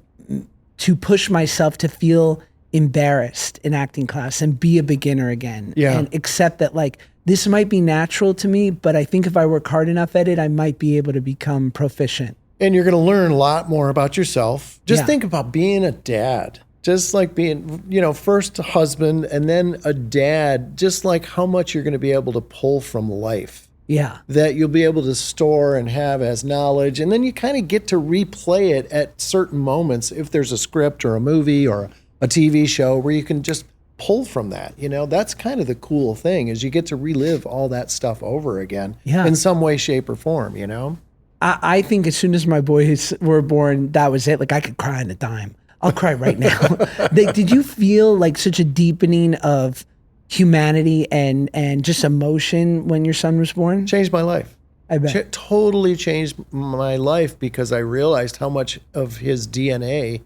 to push myself to feel embarrassed in acting class and be a beginner again. Yeah. And accept that like this might be natural to me, but I think if I work hard enough at it, I might be able to become proficient. And you're going to learn a lot more about yourself. Just Yeah. think about being a dad. Just like being, first a husband and then a dad, just like how much you're going to be able to pull from life Yeah. that you'll be able to store and have as knowledge. And then you kind of get to replay it at certain moments if there's a script or a movie or a TV show where you can just pull from that. That's kind of the cool thing is you get to relive all that stuff over again Yeah. in some way, shape, or form, I think as soon as my boys were born, that was it. Like I could cry on a dime. I'll cry right now. Did you feel like such a deepening of humanity and just emotion when your son was born? Changed my life. I bet. Totally changed my life because I realized how much of his DNA,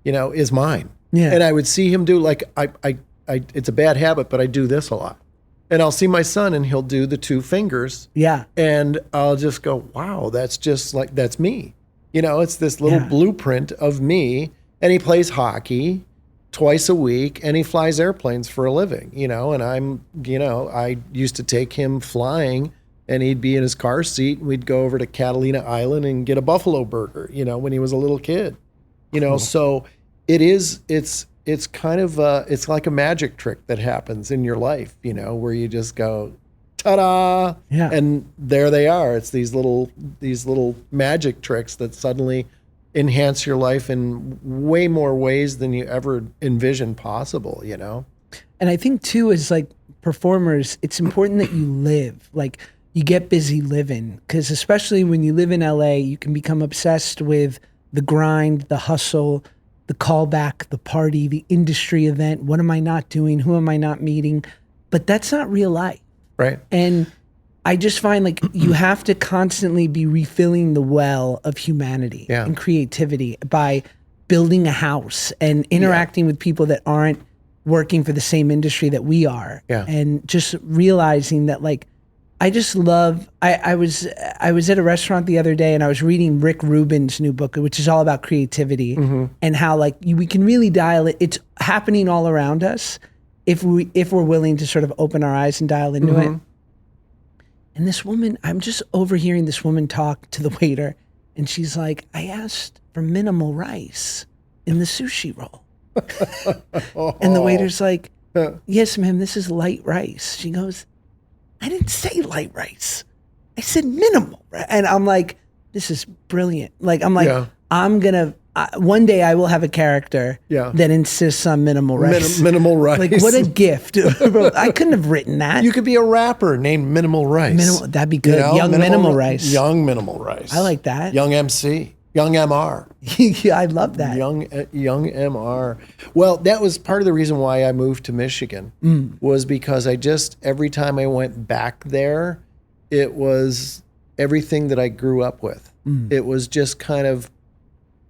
is mine. Yeah. And I would see him do like, I it's a bad habit, but I do this a lot. And I'll see my son and he'll do the 2 fingers. Yeah. And I'll just go, wow, that's me. It's this little blueprint of me. And he plays hockey twice a week and he flies airplanes for a living, and I used to take him flying and he'd be in his car seat and we'd go over to Catalina Island and get a buffalo burger, when he was a little kid, so it's kind of, it's like a magic trick that happens in your life, where you just go, ta-da. Yeah. And there they are. It's these little magic tricks that suddenly enhance your life in way more ways than you ever envisioned possible, And I think too, as like performers, it's important that you live, like you get busy living, because especially when you live in LA, you can become obsessed with the grind, the hustle, the callback, the party, the industry event. What am I not doing? Who am I not meeting? But that's not real life. Right. And I just find like you have to constantly be refilling the well of humanity and creativity by building a house and interacting with people that aren't working for the same industry that we are. Yeah. And just realizing that like, I just love, I was at a restaurant the other day and I was reading Rick Rubin's new book, which is all about creativity and how like we can really dial it. It's happening all around us if we're willing to sort of open our eyes and dial into it. And this woman, I'm just overhearing this woman talk to the waiter and she's like, I asked for minimal rice in the sushi roll. And the waiter's like, yes, ma'am, this is light rice. She goes, I didn't say light rice. I said minimal. And I'm like, this is brilliant. Like, I'm like, I'm going to, one day I will have a character that insists on minimal rice. Minimal rice. Like, what a gift. I couldn't have written that. You could be a rapper named Minimal Rice. That'd be good. Young Minimal Rice. Young Minimal Rice. I like that. Young MC. Young MR. Yeah, I love that. Young MR. Well, that was part of the reason why I moved to Michigan was because every time I went back there, it was everything that I grew up with. It was just kind of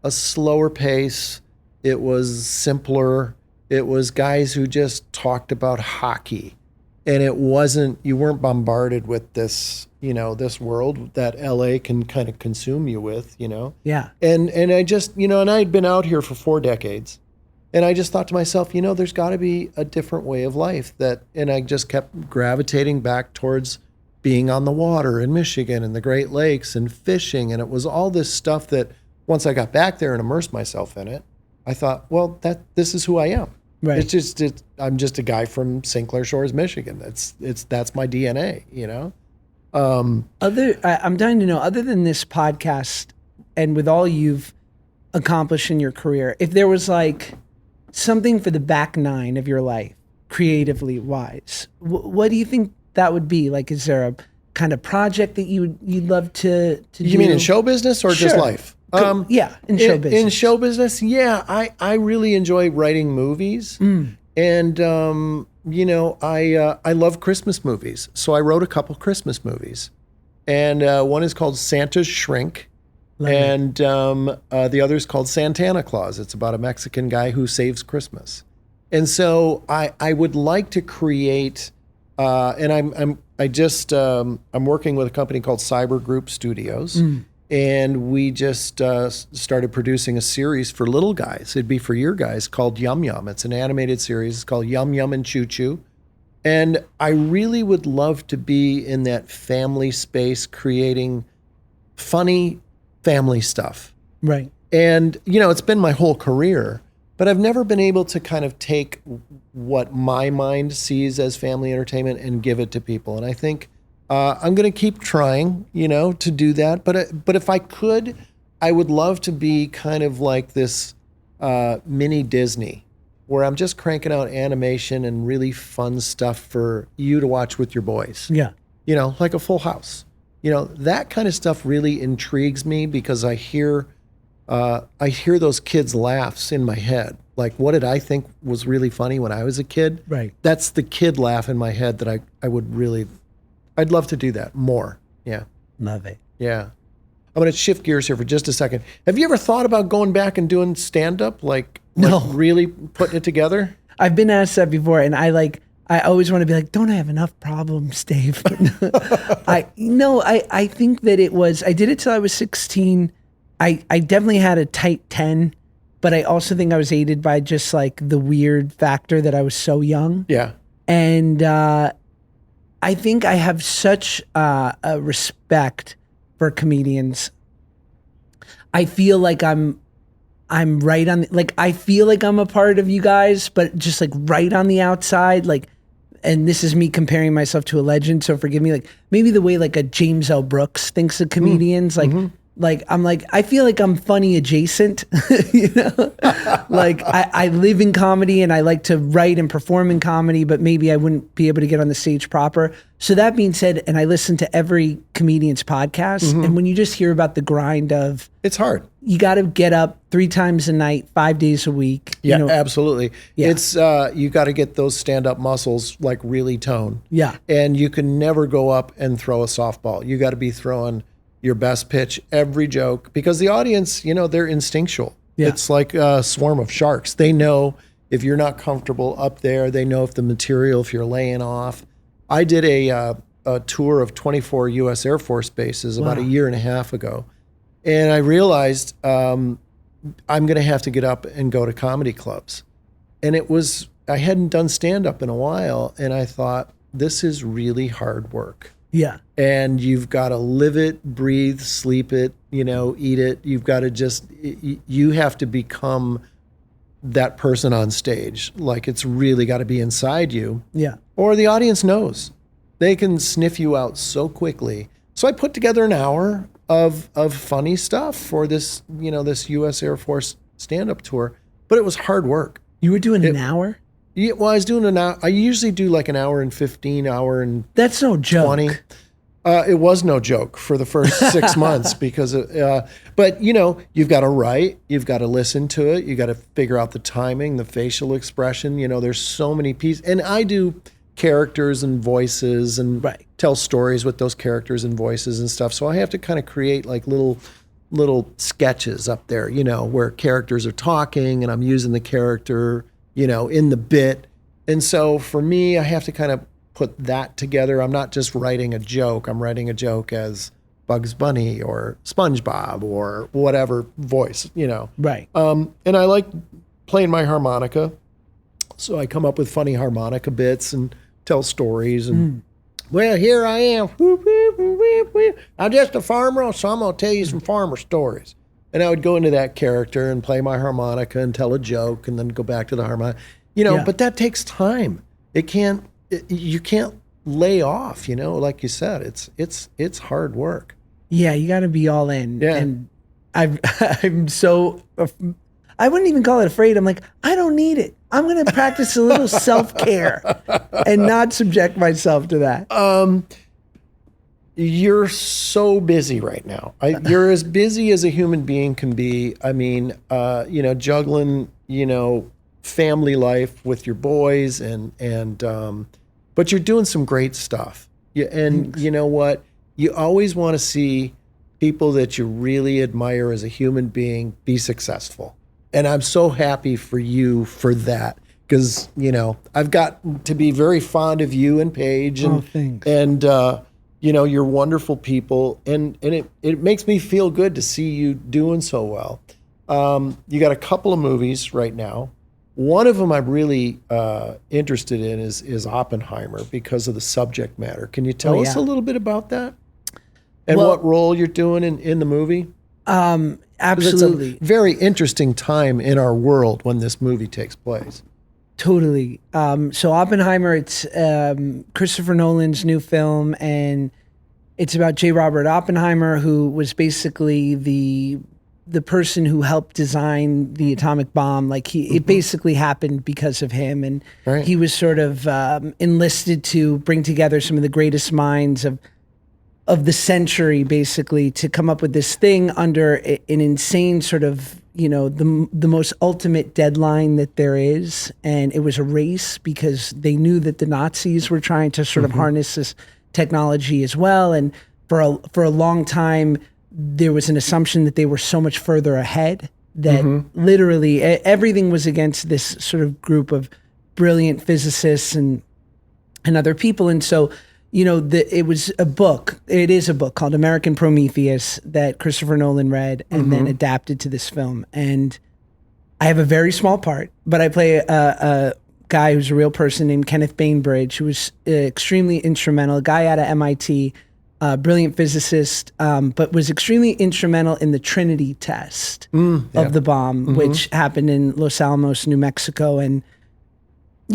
a slower pace. It was simpler. It was guys who just talked about hockey. And you weren't bombarded with this, this world that LA can kind of consume you with, Yeah. And I just, and I'd been out here for 4 decades. And I just thought to myself, there's got to be a different way of life and I just kept gravitating back towards being on the water in Michigan and the Great Lakes and fishing. And it was all this stuff that once I got back there and immersed myself in it, I thought, well, this is who I am. Right. I'm just a guy from St. Clair Shores, Michigan. That's my DNA, I'm dying to know, other than this podcast and with all you've accomplished in your career, if there was like something for the back 9 of your life, creatively wise, what do you think that would be? Like, is there a kind of project that you'd love to do? You mean in show business or just life? In show business. In show business, I really enjoy writing movies, and I love Christmas movies. So I wrote a couple Christmas movies, and one is called Santa's Shrink, and the other is called Santana Claus. It's about a Mexican guy who saves Christmas, and so I would like to create, and I'm working with a company called Cyber Group Studios. And we just started producing a series for little guys. It'd be for your guys called Yum Yum. It's an animated series. It's called Yum Yum and Choo Choo. And I really would love to be in that family space creating funny family stuff. Right. And, you know, it's been my whole career, but I've never been able to kind of take what my mind sees as family entertainment and give it to people. And I think I'm going to keep trying, you know, to do that. But if I could, I would love to be kind of like this mini Disney, where I'm just cranking out animation and really fun stuff for you to watch with your boys. Yeah. You know, like a Full House. You know, that kind of stuff really intrigues me because I hear those kids' laughs in my head. Like, what did I think was really funny when I was a kid? Right. That's the kid laugh in my head that I'd love to do that more. Yeah. Love it. Yeah. I'm going to shift gears here for just a second. Have you ever thought about going back and doing stand-up? Like No. really putting it together? I've been asked that before, and I always want to be like, don't I have enough problems, Dave? I think that I did it till I was 16. I definitely had a tight 10, but I also think I was aided by just like the weird factor that I was so young. Yeah. And I think I have such a respect for comedians. I feel like I'm right on, like, I feel like I'm a part of you guys, but just like right on the outside, like, and this is me comparing myself to a legend, so forgive me, like maybe the way like a James L. Brooks thinks of comedians, like I'm like, I feel like I'm funny adjacent, you know, like I live in comedy and I like to write and perform in comedy, but maybe I wouldn't be able to get on the stage proper. So that being said, and I listen to every comedian's podcast, and when you just hear about the grind of, It's hard. you got to get up 3 times a night, 5 days a week. Yeah, you know, absolutely. Yeah. It's you got to get those stand-up muscles like really toned. Yeah. And you can never go up and throw a softball. You got to be throwing your best pitch every joke because the audience, you know, they're instinctual. Yeah. It's like a swarm of sharks. They know if you're not comfortable up there. They know if the material, if you're laying off. I did a tour of 24 U.S. Air Force bases about a year and a half ago. And I realized I'm going to have to get up and go to comedy clubs. And I hadn't done stand-up in a while. And I thought, this is really hard work. Yeah. And you've got to live it, breathe, sleep it, you know, eat it. You've got to you have to become that person on stage. Like, it's really got to be inside you. Yeah. Or the audience knows. They can sniff you out so quickly. So I put together an hour of funny stuff for this, you know, this U.S. Air Force stand-up tour. But it was hard work. You were doing an hour? Yeah, well, I was doing an hour. I usually do like an hour and 15, hour and That's no joke. 20. It was no joke for the first 6 months because, but you know, you've got to write, you've got to listen to it, you got to figure out the timing, the facial expression. You know, there's so many pieces, and I do characters and voices and tell stories with those characters and voices and stuff. So I have to kind of create like little sketches up there, you know, where characters are talking and I'm using the character, you know, in the bit. And so for me, I have to kind of put that together. I'm not just writing a joke. I'm writing a joke as Bugs Bunny or SpongeBob or whatever voice, you know. Right. And I like playing my harmonica. So I come up with funny harmonica bits and tell stories. And well, here I am. I'm just a farmer, so I'm going to tell you some farmer stories. And I would go into that character and play my harmonica and tell a joke and then go back to the harmonica. You know, but that takes time. You can't lay off, you know, like you said, it's hard work. Yeah, you got to be all in. Yeah. And I'm so, I wouldn't even call it afraid. I'm like, I don't need it. I'm going to practice a little self-care and not subject myself to that. You're so busy right now. You're as busy as a human being can be. I mean, you know, juggling, you know, family life with your boys but you're doing some great stuff. Yeah, and you know what? You always want to see people that you really admire as a human being be successful. And I'm so happy for you for that. Because, you know, I've got to be very fond of you and Paige and thanks. And you know, you're wonderful people, and it makes me feel good to see you doing so well. You got a couple of movies right now. One of them I'm really interested in is Oppenheimer because of the subject matter. Can you tell us a little bit about that? And what role you're doing in the movie? Absolutely. It's a very interesting time in our world when this movie takes place. Totally. So Oppenheimer, it's Christopher Nolan's new film, and it's about J. Robert Oppenheimer, who was basically the person who helped design the atomic bomb. Like it basically happened because of him, and he was sort of enlisted to bring together some of the greatest minds of the century, basically, to come up with this thing under an insane sort of, the most ultimate deadline that there is. And it was a race because they knew that the Nazis were trying to sort of harness this technology as well. And for a long time, there was an assumption that they were so much further ahead that literally everything was against this sort of group of brilliant physicists and other people. And so, it was a book. It is a book called American Prometheus that Christopher Nolan read and then adapted to this film. And I have a very small part, but I play a guy who's a real person named Kenneth Bainbridge, who was extremely instrumental, a guy out of MIT, brilliant physicist, but was extremely instrumental in the Trinity test of the bomb, which happened in Los Alamos, New Mexico. And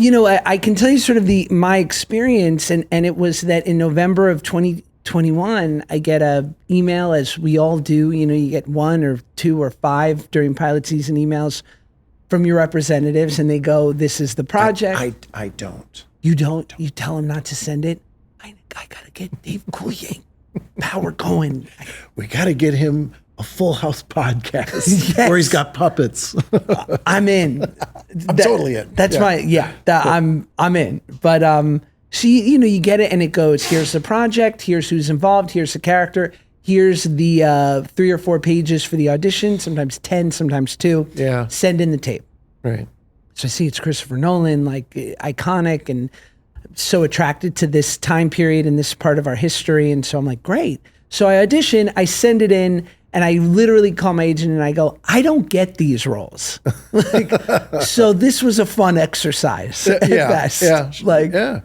I can tell you sort of my experience, and it was that in November of 2021, I get a email, as we all do. You get 1 or 2 or 5 during pilot season emails from your representatives, and they go, "This is the project." I don't. You don't? You tell them not to send it? I gotta get Dave Coulier power going. We gotta get him a Full House podcast where he's got puppets. I'm in. I'm totally in. That's I'm in. But you get it and it goes, here's the project, here's who's involved, here's the character, here's the 3 or 4 pages for the audition, sometimes 10, sometimes 2. Yeah. Send in the tape. Right. So I see it's Christopher Nolan, like iconic, and so attracted to this time period and this part of our history. And so I'm like, great. So I audition, I send it in, and I literally call my agent and I go, I don't get these roles. So this was a fun exercise at best. Yeah.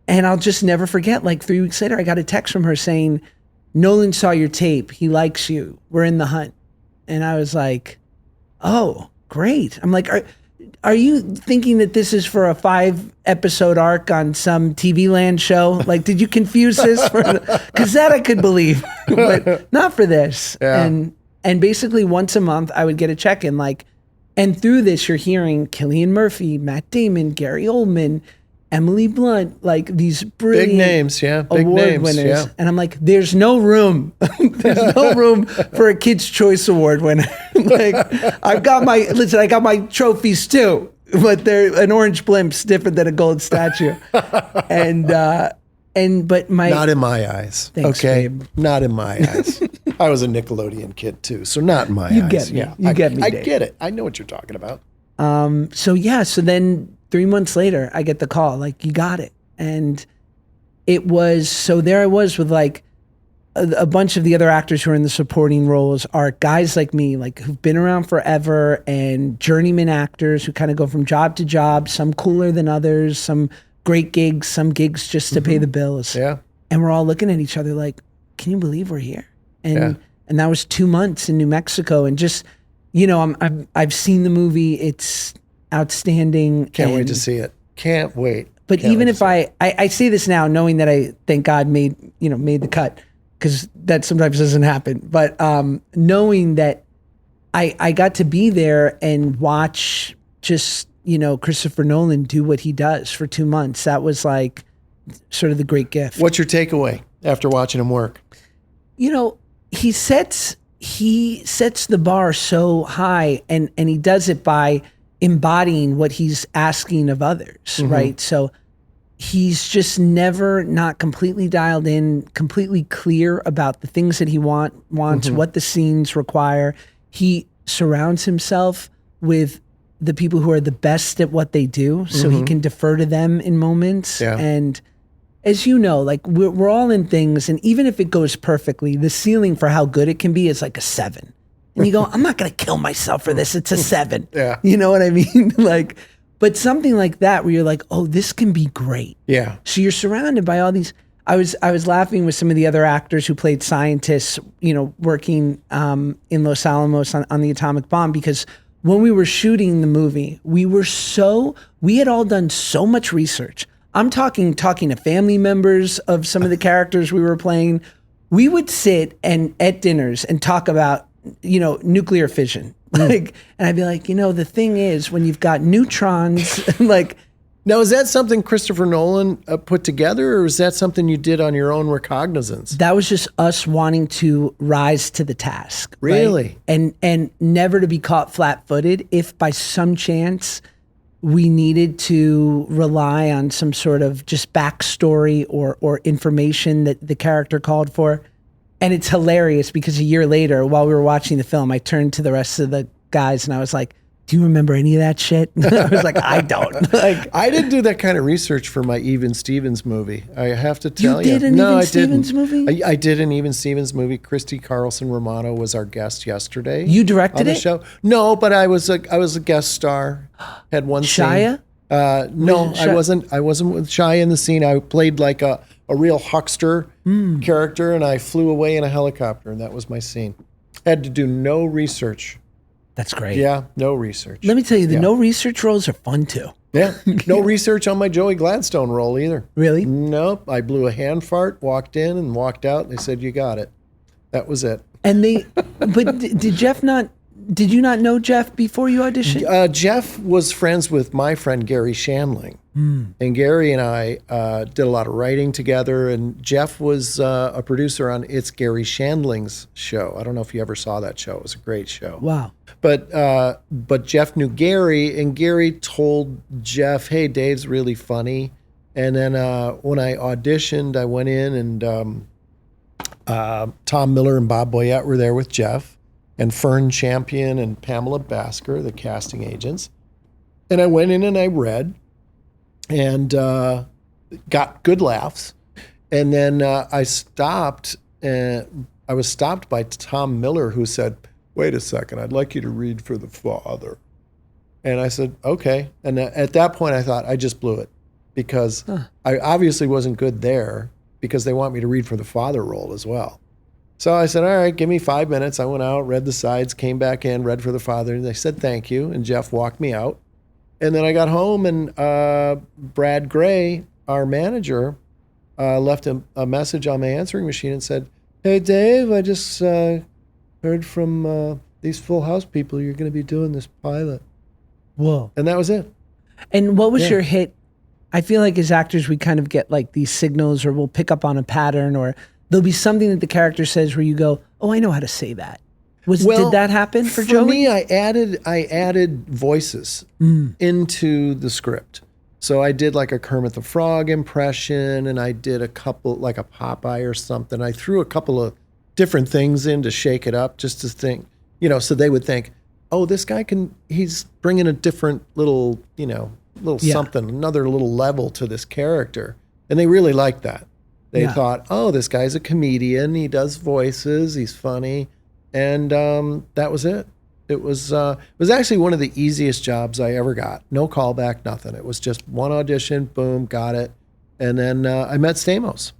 And I'll just never forget, 3 weeks later, I got a text from her saying, Nolan saw your tape. He likes you. We're in the hunt. And I was like, oh, great. I'm like, are you thinking that this is for a 5-episode arc on some TV Land show? Did you confuse this? Because that I could believe, but not for this. Yeah. And basically once a month I would get a check-in, and through this you're hearing Cillian Murphy, Matt Damon, Gary Oldman, Emily Blunt, these brilliant big names, award winners. Yeah. And I'm like, there's no room. There's no room for a Kids' Choice Award winner. I got my trophies too, but they're an orange blimp's different than a gold statue. But not in my eyes. Thanks, okay, babe. Not in my eyes. I was a Nickelodeon kid too, so not in my eyes. You get me. Yeah, you get me. I Dave. get it. I know what you're talking about. So then 3 months later, I get the call, you got it. And it was, so there I was with a bunch of the other actors who are in the supporting roles are guys like me, who've been around forever, and journeyman actors who kind of go from job to job, some cooler than others, some great gigs, some gigs just to pay the bills. Yeah. And we're all looking at each other can you believe we're here? And that was 2 months in New Mexico. And just, I've seen the movie. It's outstanding. Can't wait to see it. Can't wait. But even if I say this now, knowing that I thank God made the cut, because that sometimes doesn't happen. But knowing that I got to be there and watch just, Christopher Nolan do what he does for 2 months. That was sort of the great gift. What's your takeaway after watching him work? He sets the bar so high, and he does it by embodying what he's asking of others, right? So he's just never not completely dialed in, completely clear about the things that he wants, what the scenes require. He surrounds himself with the people who are the best at what they do, so he can defer to them in moments. Yeah. And as you know, we're all in things, and even if it goes perfectly, the ceiling for how good it can be is a 7. And you go, I'm not going to kill myself for this. It's a 7. Yeah. You know what I mean? But something like that where you're like, oh, this can be great. Yeah. So you're surrounded by all these. I was laughing with some of the other actors who played scientists, working in Los Alamos on the atomic bomb, because when we were shooting the movie, we had all done so much research. I'm talking to family members of some of the characters we were playing. We would sit and at dinners and talk about, nuclear fission. And I'd be like, the thing is, when you've got neutrons, Now, is that something Christopher Nolan put together, or is that something you did on your own recognizance? that was just us wanting to rise to the task. right? Really? And never to be caught flat-footed if by some chance we needed to rely on some sort of just backstory or information that the character called for. And it's hilarious because a year later, while we were watching the film, I turned to the rest of the guys and I was like, do you remember any of that shit? I was like, I don't. I didn't do that kind of research for my Even Stevens movie. I have to tell you. You did an no, Even I Stevens didn't. movie? I did an Even Stevens movie. Christy Carlson Romano was our guest yesterday. You directed on the it? show. No, but I was a guest star. Had one Shia? scene. No, Shia? I wasn't with Shia in the scene. I played like a real huckster character, and I flew away in a helicopter, and that was my scene. Had to do no research. That's great. Yeah, no research. Let me tell you, the Yeah. no research roles are fun too. Yeah, no research on my Joey Gladstone role either. Really? Nope. I blew a hand fart, walked in and walked out. They said, you got it. That was it. And did you not know Jeff before you auditioned? Jeff was friends with my friend Gary Shandling. And Gary and I did a lot of writing together. And Jeff was a producer on It's Gary Shandling's show. I don't know if you ever saw that show. It was a great show. Wow. But Jeff knew Gary, and Gary told Jeff, hey, Dave's really funny. And then when I auditioned, I went in, and Tom Miller and Bob Boyette were there with Jeff, and Fern Champion and Pamela Basker, the casting agents. And I went in and I read, and got good laughs. And then I stopped, and I was stopped by Tom Miller, who said, wait a second, I'd like you to read for the father. And I said, okay. And at that point, I thought, I just blew it, because I obviously wasn't good there, because they want me to read for the father role as well. So I said, all right, give me 5 minutes. I went out, read the sides, came back in, read for the father, and they said, thank you. And Jeff walked me out. And then I got home, and Brad Gray, our manager, left a message on my answering machine and said, hey, Dave, I just heard from these Full House people you're going to be doing this pilot. Whoa. And that was it. And what was Yeah. your hit? I feel like as actors, we kind of get like these signals, or we'll pick up on a pattern, or there'll be something that the character says where you go, oh, I know how to say that. Did that happen for Joey? For me, I added voices into the script. So I did like a Kermit the Frog impression, and I did a couple, like a Popeye or something. I threw a couple of different things in to shake it up, just to think, so they would think, oh, this guy he's bringing a different little something, another little level to this character. And they really liked that. They thought, oh, this guy's a comedian. He does voices. He's funny. And that was it. It was actually one of the easiest jobs I ever got. No callback, nothing. It was just one audition, boom, got it. And then I met Stamos.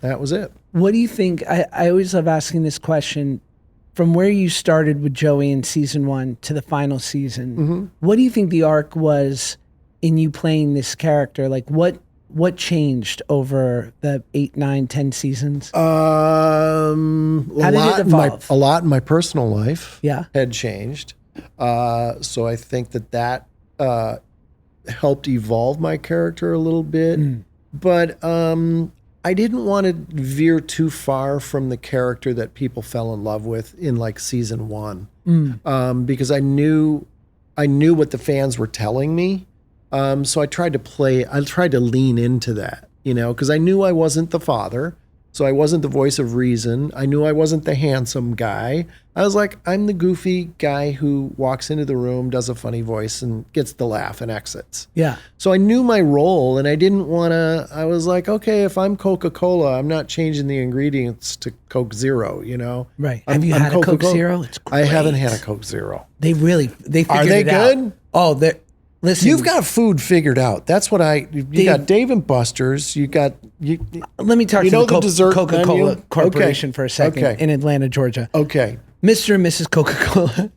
That was it. What do you think? I always love asking this question. From where you started with Joey in season 1 to the final season, what do you think the arc was in you playing this character? Like what changed over the 8, 9, 10 seasons? How did it evolve? A lot in my personal life Yeah. had changed. So I think that helped evolve my character a little bit. But I didn't want to veer too far from the character that people fell in love with in like season 1, because I knew what the fans were telling me. So I tried to lean into that, because I knew I wasn't the father. So I wasn't the voice of reason. I knew I wasn't the handsome guy. I was like, I'm the goofy guy who walks into the room, does a funny voice, and gets the laugh and exits. Yeah. So I knew my role, and I didn't want to, I was like, okay, if I'm Coca-Cola, I'm not changing the ingredients to Coke Zero, Right. Have you had a Coke Zero? It's great. I haven't had a Coke Zero. They figured Are they it out. good? Oh, Listen, You've got food figured out. That's what you got Dave and Buster's. You got let me talk to the dessert Coca-Cola menu? Corporation Okay. for a second Okay. in Atlanta, Georgia. Okay. Mr. and Mrs. Coca-Cola.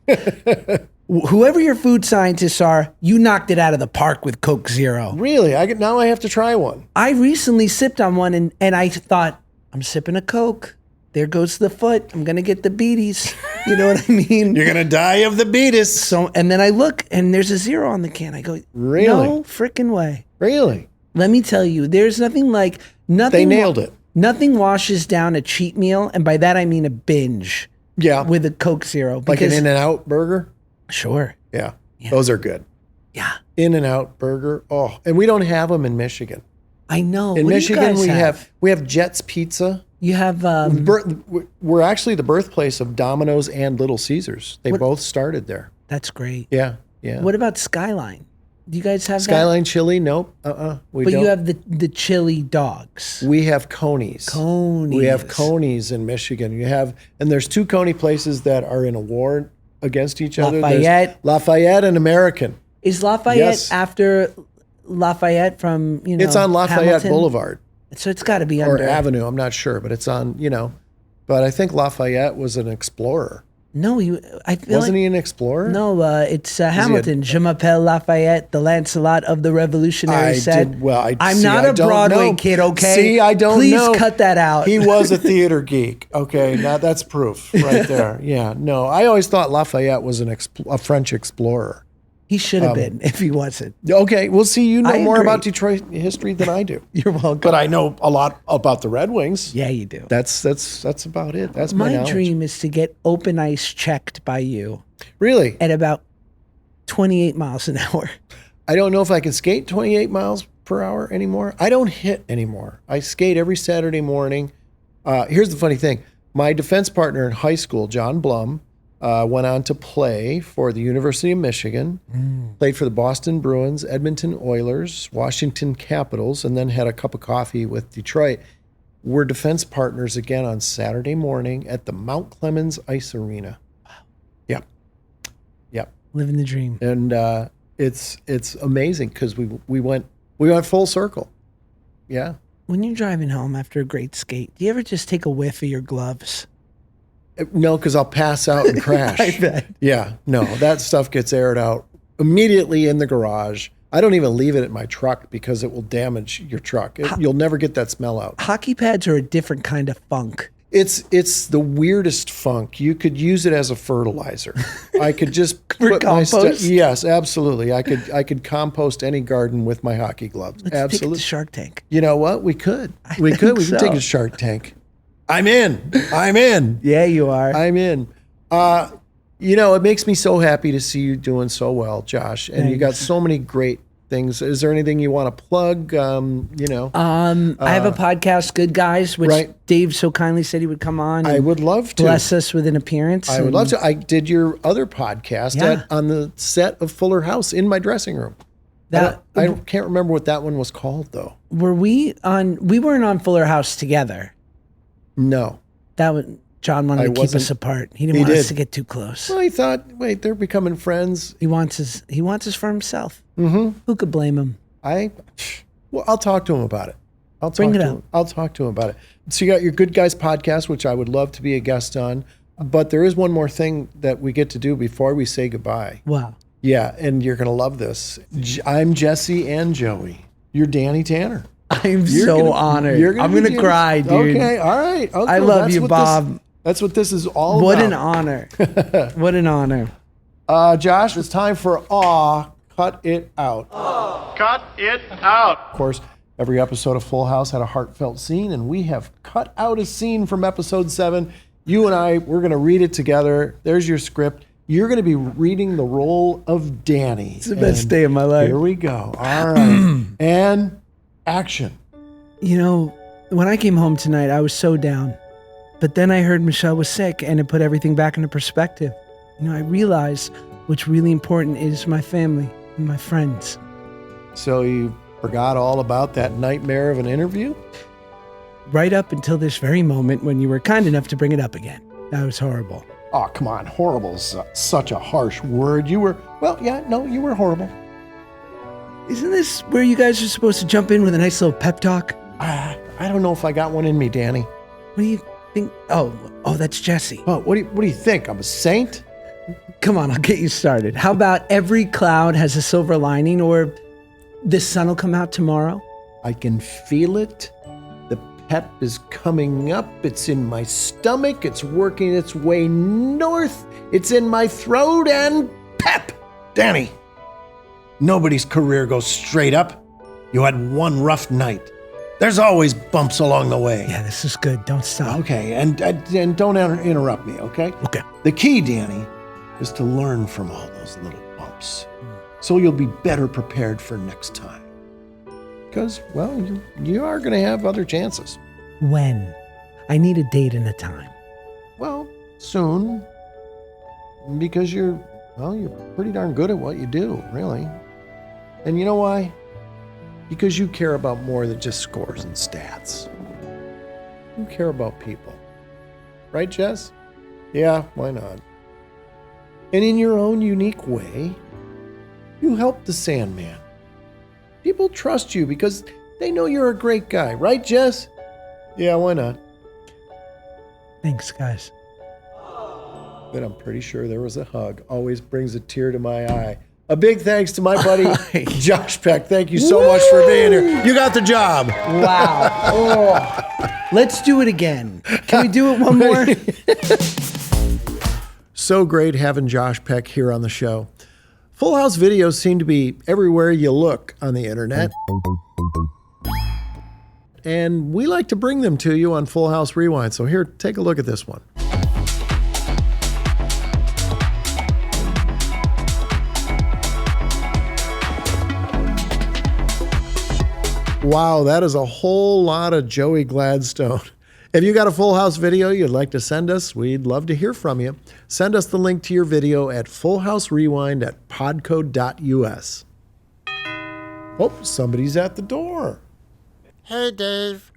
Whoever your food scientists are, you knocked it out of the park with Coke Zero. Really? Now I have to try one. I recently sipped on one and I thought, I'm sipping a Coke. There goes the foot. I'm going to get the beaties. You know what I mean? You're gonna die of the beatus. So, and then I look and there's a zero on the can. I go, Really? No freaking way. Really? Let me tell you, there's nothing like nothing. They nailed it. Nothing washes down a cheat meal, and by that I mean a binge. Yeah. With a Coke Zero, Like an because In-N-Out burger? sure, Yeah. Those are good. yeah, In-N-Out burger. Oh, and we don't have them in Michigan. I know. In What do you Michigan, guys we have Jets Pizza. You have We're actually the birthplace of Domino's and Little Caesars. They both started there. that's great. Yeah. Yeah. What about Skyline? Do you guys have Skyline Chili? Nope. We But don't. you have the chili dogs. We have Coney's. Coney's. We have Coney's in Michigan. And there's two Coney places that are in a war against each other. There's Lafayette and American. Is Lafayette Yes. after Lafayette from It's on Lafayette Hamilton? Boulevard So it's got to be or under Avenue. I'm not sure, but it's on. But I think Lafayette was an explorer. No, I feel Wasn't like, he an explorer? No, it's Hamilton. Je m'appelle Lafayette, the Lancelot of the Revolutionary set. I'm not a Broadway kid, okay? See, I don't Please know. Please cut that out. He was a theater geek. Okay, now that's proof right there. Yeah, no, I always thought Lafayette was a French explorer. He should have been if he wasn't. Okay, well, see, you know I more agree. about Detroit history than I do. You're welcome. But I know a lot about the Red Wings. Yeah, you do. That's about it. That's my My knowledge. dream is to get open ice checked by you Really? at about 28 miles an hour. I don't know if I can skate 28 miles per hour anymore. I don't hit anymore. I skate every Saturday morning. Here's the funny thing. My defense partner in high school, John Blum, went on to play for the University of Michigan, played for the Boston Bruins, Edmonton Oilers, Washington Capitals, and then had a cup of coffee with Detroit. We're defense partners again on Saturday morning at the Mount Clemens Ice Arena. Wow. Yep. Yep. Living the dream. And it's amazing because we went full circle. Yeah. When you're driving home after a great skate, do you ever just take a whiff of your gloves? No, because I'll pass out and crash. I bet. Yeah, no, that stuff gets aired out immediately in the garage. I don't even leave it at my truck because it will damage your truck. You'll never get that smell out. Hockey pads are a different kind of funk. It's the weirdest funk. You could use it as a fertilizer. I could just For put my compost? Yes, absolutely. I could compost any garden with my hockey gloves. Let's take it Absolutely. to Shark Tank. You know what? We could. We think could so. take a Shark Tank. I'm in. Yeah, you are. I'm in. It makes me so happy to see you doing so well, Josh. And you got so many great things. Is there anything you want to plug? I have a podcast, Good Guys, which right. Dave so kindly said he would come on. I would love to. Bless us with an appearance. I would love to. I did your other podcast on the set of Fuller House in my dressing room. I can't remember what that one was called, though. Were we on? We weren't on Fuller House together. No. That was John wanted to keep us apart. He didn't want us to get too close. Well, he thought, wait, they're becoming friends. He wants us for himself. Mm-hmm. Who could blame him? I'll talk to him about it. I'll talk to him about it. So you got your Good Guys podcast, which I would love to be a guest on. But there is one more thing that we get to do before we say goodbye. Wow. Yeah, and you're going to love this. I'm Jesse and Joey. You're Danny Tanner. I'm so honored. I'm going to cry, dude. Okay, all right. Okay, I love you, Bob. That's what this is all what about. An honor. What an honor. Josh, it's time for Cut It Out. Cut it out. Of course, every episode of Full House had a heartfelt scene, and we have cut out a scene from episode 7. You and I, we're going to read it together. There's your script. You're going to be reading the role of Danny. It's the best day of my life. Here we go. All right. And action. When I came home tonight, I was so down. But then I heard Michelle was sick, and it put everything back into perspective. I realized what's really important is my family and my friends. So you forgot all about that nightmare of an interview? Right up until this very moment when you were kind enough to bring it up again. That was horrible. Oh, come on. Horrible is such a harsh word. You were horrible. Isn't this where you guys are supposed to jump in with a nice little pep talk? I don't know if I got one in me, Danny. What do you think? Oh, that's Jesse. What do you think? I'm a saint? Come on, I'll get you started. How about every cloud has a silver lining, or the sun will come out tomorrow? I can feel it. The pep is coming up. It's in my stomach. It's working its way north. It's in my throat and pep. Danny, nobody's career goes straight up. You had one rough night. There's always bumps along the way. Yeah, this is good. Don't stop. Okay, and don't interrupt me, okay? Okay. The key, Danny, is to learn from all those little bumps, so you'll be better prepared for next time. Because, well, you are going to have other chances. When? I need a date and a time. Well, soon, because you're pretty darn good at what you do, really. And you know why? Because you care about more than just scores and stats. You care about people. Right, Jess? Yeah, why not? And in your own unique way, you help the Sandman. People trust you because they know you're a great guy. Right, Jess? Yeah, why not? Thanks, guys. But I'm pretty sure there was a hug. Always brings a tear to my eye. A big thanks to my buddy, Josh Peck. Thank you so much for being here. You got the job. Wow. Oh. Let's do it again. Can we do it one more? So great having Josh Peck here on the show. Full House videos seem to be everywhere you look on the internet. And we like to bring them to you on Full House Rewind. So here, take a look at this one. Wow, that is a whole lot of Joey Gladstone. If you got a Full House video you'd like to send us, we'd love to hear from you. Send us the link to your video at fullhouserewind@podco.us. Oh, somebody's at the door. Hey, Dave.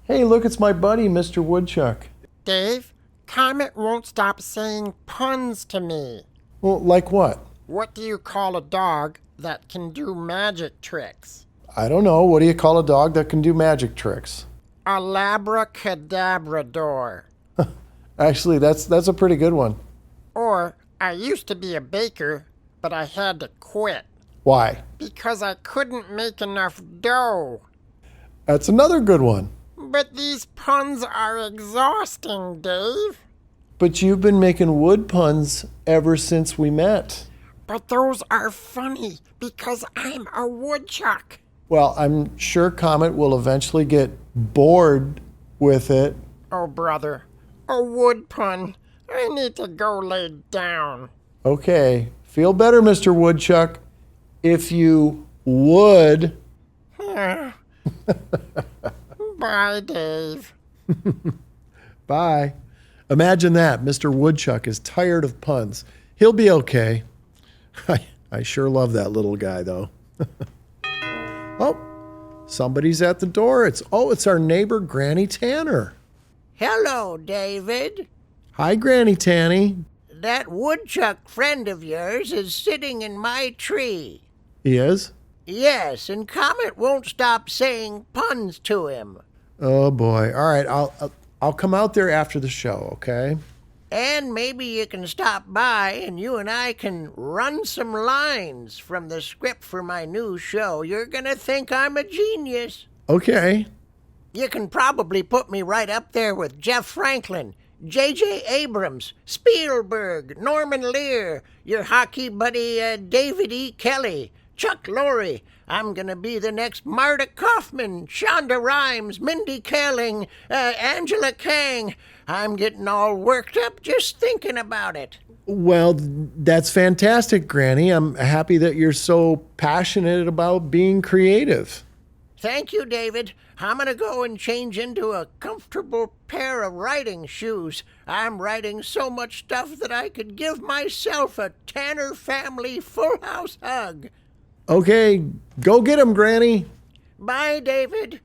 Hey, look, it's my buddy, Mr. Woodchuck. Dave, Comet won't stop saying puns to me. Well, like what? What do you call a dog that can do magic tricks? I don't know. What do you call a dog that can do magic tricks? A labracadabrador. Actually, that's a pretty good one. Or, I used to be a baker, but I had to quit. Why? Because I couldn't make enough dough. That's another good one. But these puns are exhausting, Dave. But you've been making wood puns ever since we met. But those are funny because I'm a woodchuck. Well, I'm sure Comet will eventually get bored with it. Oh, brother. A wood pun. I need to go lay down. Okay. Feel better, Mr. Woodchuck. If you would. Bye, Dave. Bye. Imagine that. Mr. Woodchuck is tired of puns. He'll be okay. I sure love that little guy, though. Oh, somebody's at the door. It's our neighbor, Granny Tanner. Hello, David. Hi, Granny Tanny. That woodchuck friend of yours is sitting in my tree. He is? Yes, and Comet won't stop saying puns to him. Oh, boy. All right, I'll come out there after the show, okay? And maybe you can stop by and you and I can run some lines from the script for my new show. You're gonna think I'm a genius. Okay. You can probably put me right up there with Jeff Franklin, J.J. Abrams, Spielberg, Norman Lear, your hockey buddy David E. Kelly, Chuck Lorre. I'm gonna be the next Marta Kaufman, Shonda Rhimes, Mindy Kaling, Angela Kang. I'm getting all worked up just thinking about it. Well, that's fantastic, Granny. I'm happy that you're so passionate about being creative. Thank you, David. I'm gonna go and change into a comfortable pair of riding shoes. I'm writing so much stuff that I could give myself a Tanner family Full House hug. Okay, go get him, Granny. Bye, David.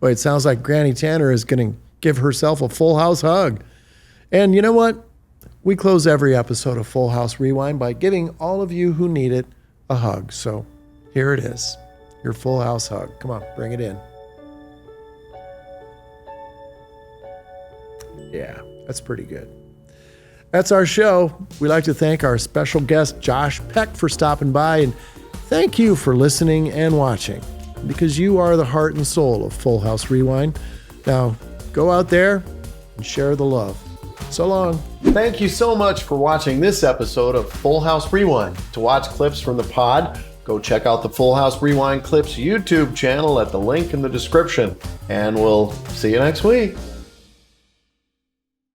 Well, it sounds like Granny Tanner is going to give herself a Full House hug. And you know what? We close every episode of Full House Rewind by giving all of you who need it a hug. So here it is, your Full House hug. Come on, bring it in. Yeah, that's pretty good. That's our show. We'd like to thank our special guest, Josh Peck, for stopping by, and thank you for listening and watching, because you are the heart and soul of Full House Rewind. Now, go out there and share the love. So long. Thank you so much for watching this episode of Full House Rewind. To watch clips from the pod, go check out the Full House Rewind Clips YouTube channel at the link in the description. And we'll see you next week.